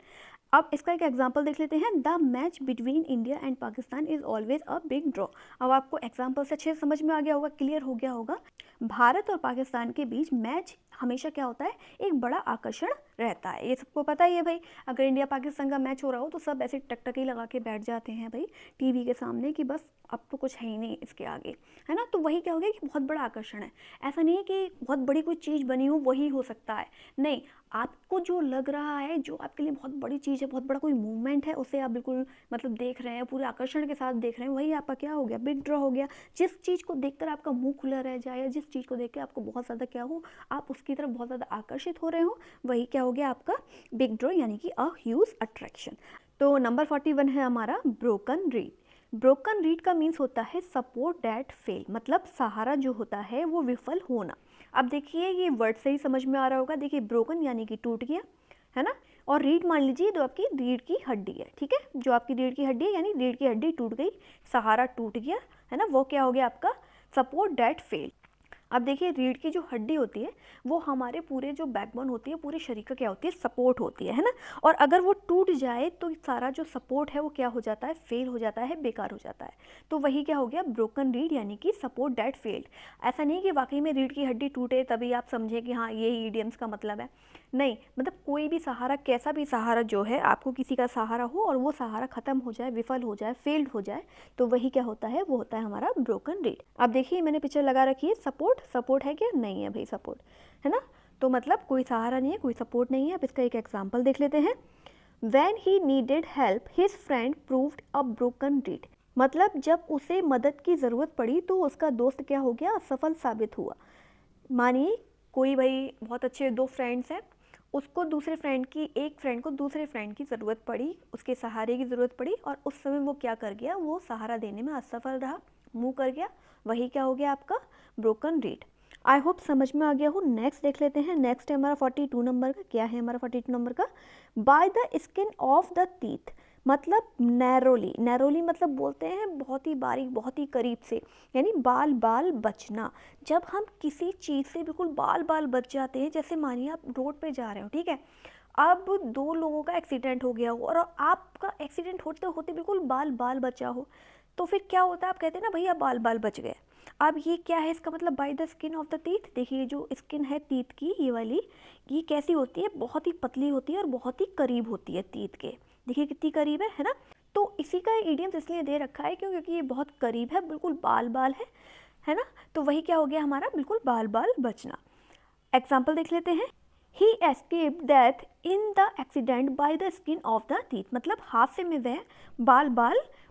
अब इसका एक एग्जाम्पल देख लेते हैं। The match between India and Pakistan is always a big draw. अब आपको एग्जाम्पल से अच्छे से समझ में आ गया होगा, क्लियर हो गया होगा। भारत और पाकिस्तान के बीच मैच हमेशा क्या होता है, एक बड़ा आकर्षण रहता है। ये सबको पता ही है भाई। अगर इंडिया पाकिस्तान का मैच हो रहा हो तो सब ऐसे टकटकी लगा के बैठ जाते हैं भाई टीवी के सामने कि बस अब तो कुछ है ही नहीं इसके आगे, है ना। तो वही क्या हो गया कि बहुत बड़ा आकर्षण है। ऐसा नहीं है कि बहुत बड़ी कोई चीज़ बनी हो वही हो सकता है, नहीं। आपको जो लग रहा है, जो आपके लिए बहुत बड़ी चीज़ है, बहुत बड़ा कोई मूवमेंट है, उसे आप बिल्कुल मतलब देख रहे हैं, पूरे आकर्षण के साथ देख रहे हैं, वही आपका क्या हो गया, बिग ड्रॉ हो गया। जिस चीज़ को देखकर आपका मुंह खुला रह जाए, या जिस चीज़ को देख के आपको बहुत ज़्यादा क्या हो, आप उसकी तरफ बहुत ज़्यादा आकर्षित हो रहे हो, वही क्या हो गया आपका बिग ड्रॉ, यानी कि अ ह्यूज अट्रैक्शन। तो नंबर 41 है हमारा ब्रोकन रीड। ब्रोकन रीड का मीन्स होता है सपोर्ट डैट फेल, मतलब सहारा जो होता है वो विफल होना। अब देखिए ये वर्ड से ही समझ में आ रहा होगा। देखिए ब्रोकन यानी कि टूट गया, है ना, और रीड मान लीजिए जो आपकी रीढ़ की हड्डी है, ठीक है, जो आपकी रीढ़ की हड्डी है, यानी रीढ़ की हड्डी टूट गई, सहारा टूट गया, है ना, वो क्या हो गया आपका सपोर्ट डैट फेल। अब देखिए रीढ़ की जो हड्डी होती है वो हमारे पूरे जो बैकबोन होती है पूरे शरीर का क्या होती है, सपोर्ट होती है ना। और अगर वो टूट जाए तो सारा जो सपोर्ट है वो क्या हो जाता है, फेल हो जाता है, बेकार हो जाता है। तो वही क्या हो गया, ब्रोकन रीड यानी कि सपोर्ट डेट फेल्ड। ऐसा नहीं कि वाकई में रीढ़ की हड्डी टूटे तभी आप समझें कि हाँ ये ईडियम्स का मतलब है, नहीं, मतलब कोई भी सहारा, कैसा भी सहारा जो है, आपको किसी का सहारा हो और वो सहारा ख़त्म हो जाए, विफल हो जाए, फेल्ड हो जाए, तो वही क्या होता है, वो होता है हमारा ब्रोकन रीड। अब देखिए मैंने पिक्चर लगा रखी है, सपोर्ट है क्या, नहीं है भाई सपोर्ट, है ना। तो मतलब कोई सहारा नहीं है, कोई सपोर्ट नहीं है। अब इसका एक एग्जाम्पल देख लेते हैं। When he needed help, his friend proved a broken reed। मतलब जब उसे मदद की ज़रूरत पड़ी तो उसका दोस्त क्या हो गया, असफल साबित हुआ। मानिए कोई भाई बहुत अच्छे दो फ्रेंड्स हैं, उसको एक फ्रेंड को दूसरे फ्रेंड की ज़रूरत पड़ी, उसके सहारे की ज़रूरत पड़ी, और उस समय वो क्या कर गया, वो सहारा देने में असफल रहा, मुँह कर गया, वही क्या हो गया आपका ब्रोकन रीड। आई होप समझ में आ गया हो। नेक्स्ट देख लेते हैं। नेक्स्ट है हमारा 42 नंबर का। क्या है हमारा 42 नंबर का, bye the skin of the teeth, मतलब नैरोली मतलब बोलते हैं बहुत ही बारीक, बहुत ही करीब से, यानी बाल बचना। जब हम किसी चीज़ से बिल्कुल बाल बच जाते हैं, जैसे मानिए आप रोड पे जा रहे हो, ठीक है, अब दो लोगों का एक्सीडेंट हो गया हो और आपका एक्सीडेंट होते होते बिल्कुल बाल बचा हो, तो फिर क्या होता है, आप कहते हैं ना भैया बाल बच गए। अब ये क्या है, इसका मतलब bye the skin of the teeth. देखिए जो स्किन है टीथ की, ये वाली, ये कैसी होती है, बहुत ही पतली होती है और बहुत ही करीब होती है टीथ के। देखिए कितनी करीब है ना। तो इसी का इडियम्स इसलिए दे रखा है क्योंकि ये बहुत करीब है, बिल्कुल बाल है ना। तो वही क्या हो गया हमारा, बिल्कुल बाल बचना। एग्जाम्पल देख लेते हैं। He escaped death in the accident by the skin of the teeth, मतलब हादसे में वह बाल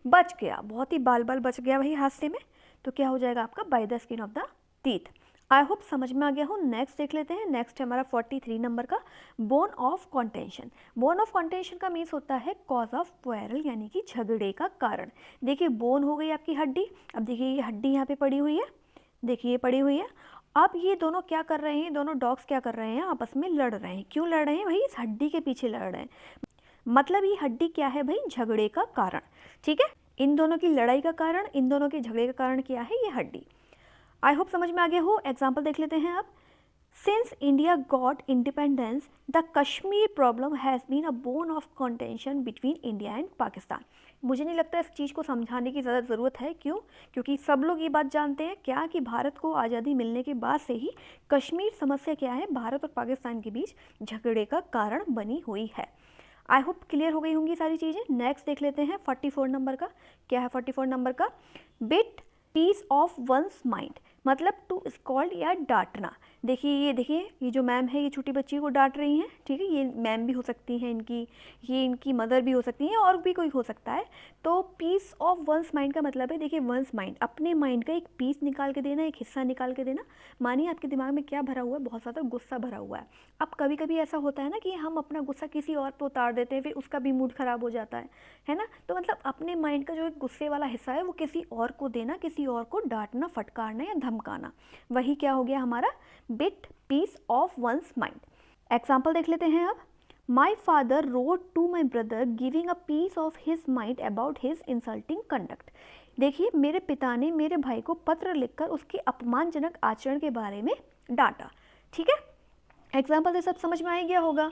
बच गया, बहुत ही बाल बच गया वही हादसे में। तो क्या हो जाएगा आपका, bye the skin of the teeth. I hope समझ में आ गया हो। नेक्स्ट देख लेते हैं। नेक्स्ट है हमारा 43 नंबर का, बोन ऑफ कॉन्टेंशन। बोन ऑफ कॉन्टेंशन का मीन्स होता है कॉज ऑफ क्वेरल, यानी कि झगड़े का कारण। देखिए बोन हो गई आपकी हड्डी, अब देखिए ये हड्डी यहाँ पे पड़ी हुई है, देखिए ये पड़ी हुई है। अब ये दोनों क्या कर रहे हैं, दोनों डॉग्स क्या कर रहे हैं, आपस में लड़ रहे हैं। क्यों लड़ रहे हैं भाई, इस हड्डी के पीछे लड़ रहे हैं, मतलब ये हड्डी क्या है भाई, झगड़े का कारण। ठीक है, इन दोनों की लड़ाई का कारण, इन दोनों के झगड़े का कारण क्या है, ये हड्डी। आई होप समझ में आ गया हो। एग्जाम्पल देख लेते हैं आप। Since India got independence the Kashmir problem has been a bone of contention between India and Pakistan. मुझे नहीं लगता इस चीज़ को समझाने की ज़्यादा ज़रूरत है। क्यों, क्योंकि सब लोग ये बात जानते हैं क्या, कि भारत को आज़ादी मिलने के बाद से ही कश्मीर समस्या क्या है, भारत और पाकिस्तान के बीच झगड़े का कारण बनी हुई है। आई होप क्लियर हो गई होंगी सारी चीज़ें। नेक्स्ट देख लेते हैं 44 नंबर का। क्या है 44 नंबर का, bit piece of one's mind, मतलब टू स्कॉल्ड या डांटना। देखिए ये जो मैम है, ये छोटी बच्ची को डांट रही हैं, ठीक है, ये मैम भी हो सकती हैं इनकी, ये इनकी मदर भी हो सकती हैं, और भी कोई हो सकता है। तो पीस ऑफ वंस माइंड का मतलब है, देखिए वंस माइंड, अपने माइंड का एक पीस निकाल के देना, एक हिस्सा निकाल के देना। मानिए आपके दिमाग में क्या भरा हुआ है, बहुत ज़्यादा गुस्सा भरा हुआ है। अब कभी कभी ऐसा होता है ना कि हम अपना गुस्सा किसी और पे उतार देते हैं, फिर उसका भी मूड ख़राब हो जाता है ना। तो मतलब अपने माइंड का जो एक गुस्से वाला हिस्सा है वो किसी और को देना, किसी और को डांटना, फटकारना या धमकाना, वही क्या हो गया हमारा, bit piece of one's mind. Example देख लेते हैं अब। My father rode to my brother giving a piece of his mind about his insulting conduct. देखिए मेरे पिता ने मेरे भाई को पत्र लिखकर उसके अपमानजनक आचरण के बारे में डांटा। ठीक है, एग्जाम्पल से सब समझ में आ गया होगा।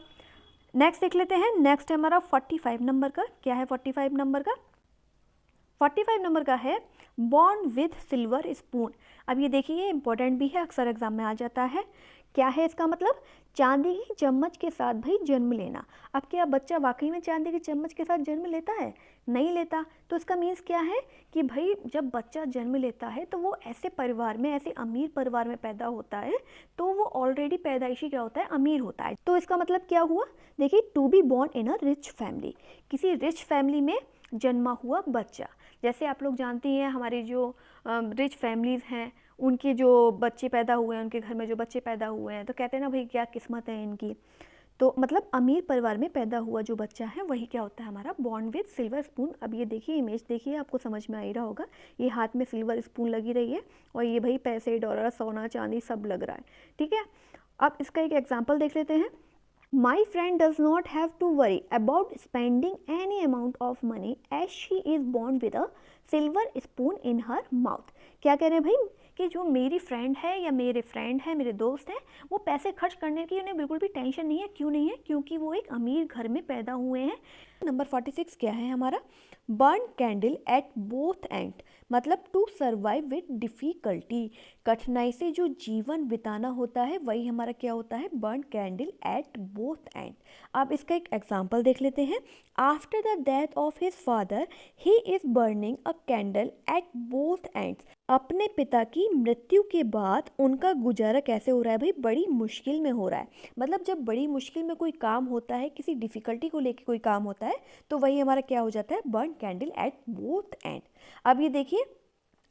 नेक्स्ट देख लेते हैं। नेक्स्ट है हमारा 45 नंबर का। क्या है 45 नंबर का, 45 नंबर का है बॉर्न विथ सिल्वर स्पून। अब ये देखिए इंपॉर्टेंट भी है, अक्सर एग्जाम में आ जाता है। क्या है इसका मतलब, चांदी की चम्मच के साथ भाई जन्म लेना। अब क्या बच्चा वाकई में चांदी की चम्मच के साथ जन्म लेता है, नहीं लेता। तो इसका मीन्स क्या है कि भाई जब बच्चा जन्म लेता है तो वो ऐसे परिवार में, ऐसे अमीर परिवार में पैदा होता है, तो वो ऑलरेडी पैदाइशी क्या होता है, अमीर होता है। तो इसका मतलब क्या हुआ, देखिए to be born in a rich family, किसी रिच फैमिली में जन्मा हुआ बच्चा। जैसे आप लोग जानती हैं हमारी जो रिच फैमिलीज़ हैं, उनके जो बच्चे पैदा हुए हैं, उनके घर में जो बच्चे पैदा हुए हैं, तो कहते हैं ना भाई क्या किस्मत है इनकी। तो मतलब अमीर परिवार में पैदा हुआ जो बच्चा है वही क्या होता है हमारा, बॉर्न विद सिल्वर स्पून। अब ये देखिए इमेज देखिए, आपको समझ में आ ही रहा होगा, ये हाथ में सिल्वर स्पून लगी रही है और ये भाई पैसे, डॉलर, सोना, चांदी सब लग रहा है। ठीक है, अब इसका एक एग्जाम्पल देख लेते हैं। My friend does not have to worry about spending any amount of money as she is born with a silver spoon in her mouth। क्या कह रहे हैं भाई, कि जो मेरी फ्रेंड है या मेरे फ्रेंड है, मेरे दोस्त हैं, वो पैसे खर्च करने की उन्हें बिल्कुल भी टेंशन नहीं है। क्यों नहीं है? क्योंकि वो एक अमीर घर में पैदा हुए हैं। नंबर 46 क्या है हमारा? Burn candle at both and, मतलब टू सर्वाइव विद डिफ़िकल्टी, कठिनाई से जो जीवन बिताना होता है वही हमारा क्या होता है? Burn candle at both and. अब इसका एक एग्जाम्पल देख लेते हैं। After the death of his father he is burning a candle at both ends, अपने पिता की मृत्यु के बाद उनका गुजारा कैसे हो रहा है भाई? बड़ी मुश्किल में हो रहा है। मतलब जब बड़ी मुश्किल में कोई काम होता है, किसी डिफ़िकल्टी को लेके कोई काम होता है, तो वही हमारा क्या हो जाता है? Burn candle at both and. अब ये देखिए,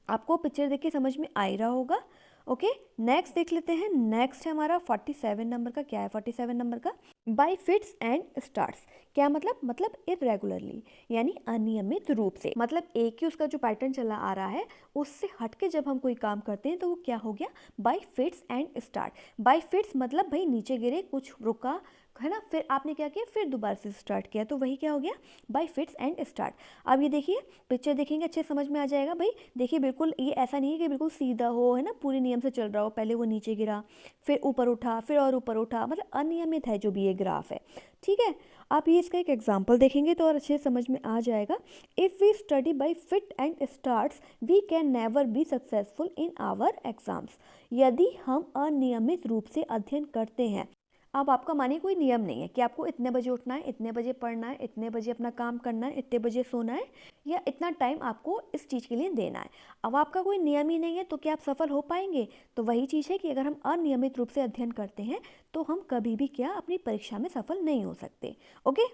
आपको पिक्चर देख के समझ में आ ही रहा होगा। ओके, नेक्स्ट देख लेते हैं। नेक्स्ट है हमारा 47 नंबर का। क्या है 47 नंबर का? Bye fits and starts. क्या मतलब इरेगुलरली, यानी अनियमित रूप से। मतलब एक ही उसका जो पैटर्न चला आ रहा है उससे हटके जब हम कोई काम करते हैं तो वो क्या हो गया? Bye fits and start. Bye fits मतलब भाई नीचे गिरे, कुछ रुका है ना, फिर आपने क्या किया? फिर दोबारा से स्टार्ट किया, तो वही क्या हो गया? Bye fits and start. अब ये देखिए, पिक्चर देखेंगे अच्छे समझ में आ जाएगा भाई। देखिए बिल्कुल ये ऐसा नहीं है कि बिल्कुल सीधा हो, है ना, पूरे नियम से चल रहा हो। पहले वो नीचे गिरा, फिर ऊपर उठा, फिर और ऊपर उठा, मतलब अनियमित है जो भी ये ग्राफ है। ठीक है, आप ये इसका एक एग्जाम्पल देखेंगे तो और अच्छे से समझ में आ जाएगा। If we study by fit and starts we can never be successful in our exams. यदि हम अनियमित रूप से अध्ययन करते हैं, अब आपका मानिए कोई नियम नहीं है कि आपको इतने बजे उठना है, इतने बजे पढ़ना है, इतने बजे अपना काम करना है, इतने बजे सोना है, या इतना टाइम आपको इस चीज़ के लिए देना है। अब आपका कोई नियम ही नहीं है तो क्या आप सफल हो पाएंगे? तो वही चीज़ है कि अगर हम अनियमित रूप से अध्ययन करते हैं तो हम कभी भी क्या अपनी परीक्षा में सफल नहीं हो सकते। ओके,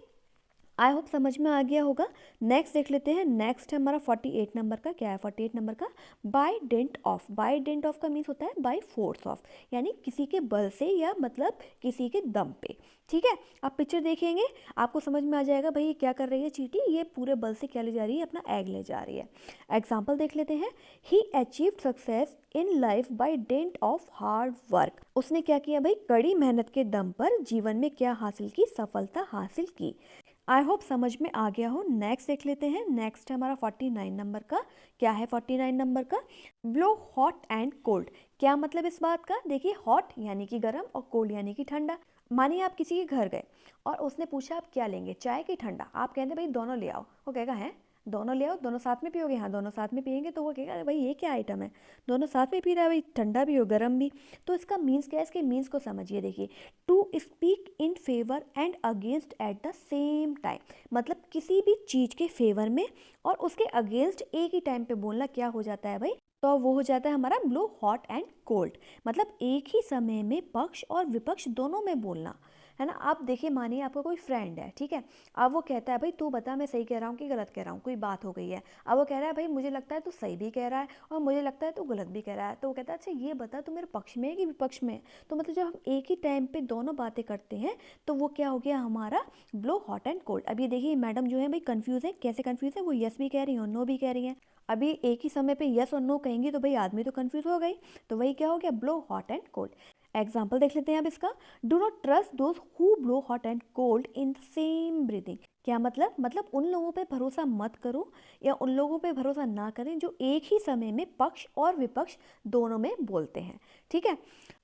आई होप समझ में आ गया होगा। नेक्स्ट देख लेते हैं। नेक्स्ट है हमारा 48 नंबर का। क्या है 48 नंबर का? By dint of. By dint of का मीन्स होता है बाय फोर्स ऑफ, यानी किसी के बल से या मतलब किसी के दम पे। ठीक है, आप पिक्चर देखेंगे आपको समझ में आ जाएगा भाई ये क्या कर रही है चींटी? ये पूरे बल से क्या ले जा रही है? अपना एग ले जा रही है। एग्जाम्पल देख लेते हैं। He achieved success in life by dint of hard work. उसने क्या किया भाई? कड़ी मेहनत के दम पर जीवन में क्या हासिल की? सफलता हासिल की। आई होप समझ में आ गया हो। नेक्स्ट देख लेते हैं। नेक्स्ट है हमारा 49 नंबर का। क्या है 49 नंबर का? Blow hot and cold. क्या मतलब इस बात का? देखिए, हॉट यानी कि गर्म और कोल्ड यानी कि ठंडा। मानिए आप किसी के घर गए और उसने पूछा आप क्या लेंगे, चाय की ठंडा? आप कहते भाई दोनों ले आओ। वो कहेगा है दोनों ले आओ, दोनों साथ में पियोगे? हाँ दोनों साथ में पियेंगे। तो वो कहेगा अरे भाई ये क्या आइटम है, दोनों साथ में पी रहा है भाई, ठंडा भी हो गर्म भी। तो इसका मीन्स क्या है? इसके मीन्स को समझिए। देखिए, to speak in favour and against at the same time, मतलब किसी भी चीज़ के फेवर में और उसके अगेंस्ट एक ही टाइम पे बोलना क्या हो जाता है भाई? तो वो हो जाता है हमारा ब्लो हॉट एंड कोल्ड। मतलब एक ही समय में पक्ष और विपक्ष दोनों में बोलना, है ना। आप देखिए, मानिए आपका कोई फ्रेंड है, ठीक है। अब वो कहता है भाई तू बता मैं सही कह रहा हूँ कि गलत कह रहा हूँ, कोई बात हो गई है। अब वो कह रहा है भाई मुझे लगता है तू सही भी कह रहा है और मुझे लगता है तू गलत भी कह रहा है। तो वो कहता है अच्छा ये बता तू मेरे पक्ष में है कि विपक्ष में है? तो मतलब जब हम एक ही टाइम पे दोनों बातें करते हैं तो वो क्या हो गया हमारा? Blow hot and cold. अब ये देखिए मैडम जो है भाई कंफ्यूज है। कैसे कंफ्यूज है? वो यस भी कह रही है और नो भी कह रही है। अभी एक ही समय पे यस और नो कहेंगी तो भाई आदमी तो कंफ्यूज हो गई। तो वही क्या हो गया? Blow hot and cold. Example देख लेते हैं अब इसका। Do not trust those who blow hot and cold in the same breathing. क्या मतलब उन लोगों पे भरोसा मत करो या उन लोगों पे भरोसा ना करें जो एक ही समय में पक्ष और विपक्ष दोनों में बोलते हैं। ठीक है,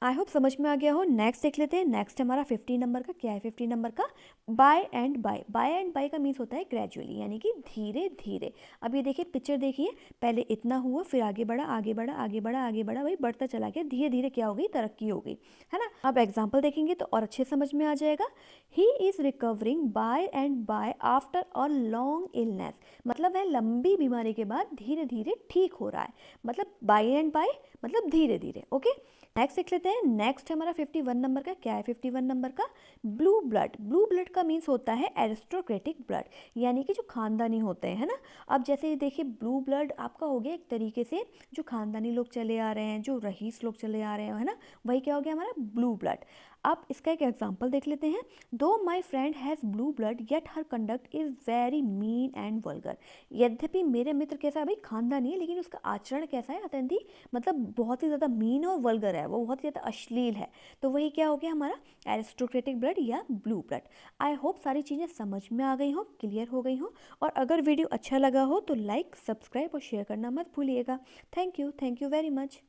आई होप समझ में आ गया हो। नेक्स्ट देख लेते हैं। नेक्स्ट हमारा 50 नंबर का। क्या है 50 नंबर का? By and by. By and by का मीन्स होता है ग्रेजुअली, यानी कि धीरे धीरे। अब ये देखिए पिक्चर देखिए, पहले इतना हुआ फिर आगे बढ़ा आगे बढ़ा आगे बढ़ा आगे बढ़ा, भाई बढ़ता चला गया, धीरे धीरे क्या हो गई? तरक्की हो गई, है ना। अब एग्जाम्पल देखेंगे तो और अच्छे समझ में आ जाएगा। He is recovering by and by after a long illness, मतलब वह लंबी बीमारी के बाद धीरे धीरे ठीक हो रहा है। मतलब बाय एंड बाय मतलब धीरे धीरे। ओके, नेक्स्ट देख लेते हैं। नेक्स्ट हमारा 51 नंबर का। क्या है 51 नंबर का? Blue blood. ब्लू ब्लड का मीन्स होता है एरिस्टोक्रेटिक ब्लड, यानी कि जो खानदानी होते हैं, है ना। अब जैसे देखिए ब्लू ब्लड आपका हो गया एक तरीके से जो खानदानी लोग चले आ रहे हैं, जो रईस लोग चले आ रहे हैं, है ना, वही क्या हो गया हमारा? Blue blood. अब इसका एक एग्जाम्पल देख लेते हैं। दो my friend has blue blood yet her conduct is very mean and vulgar. यद्यपि मेरे मित्र कैसा है भाई? खानदानी है, लेकिन उसका आचरण कैसा है? अत्यंत ही मतलब बहुत ही ज़्यादा मीन और वल्गर है, वो बहुत ही ज़्यादा अश्लील है। तो वही क्या हो गया हमारा? एरिस्टोक्रेटिक ब्लड या ब्लू ब्लड। आई होप सारी चीज़ें समझ में आ गई हो, क्लियर हो गई हो। और अगर वीडियो अच्छा लगा हो तो लाइक, सब्सक्राइब और शेयर करना मत भूलिएगा। Thank you very much.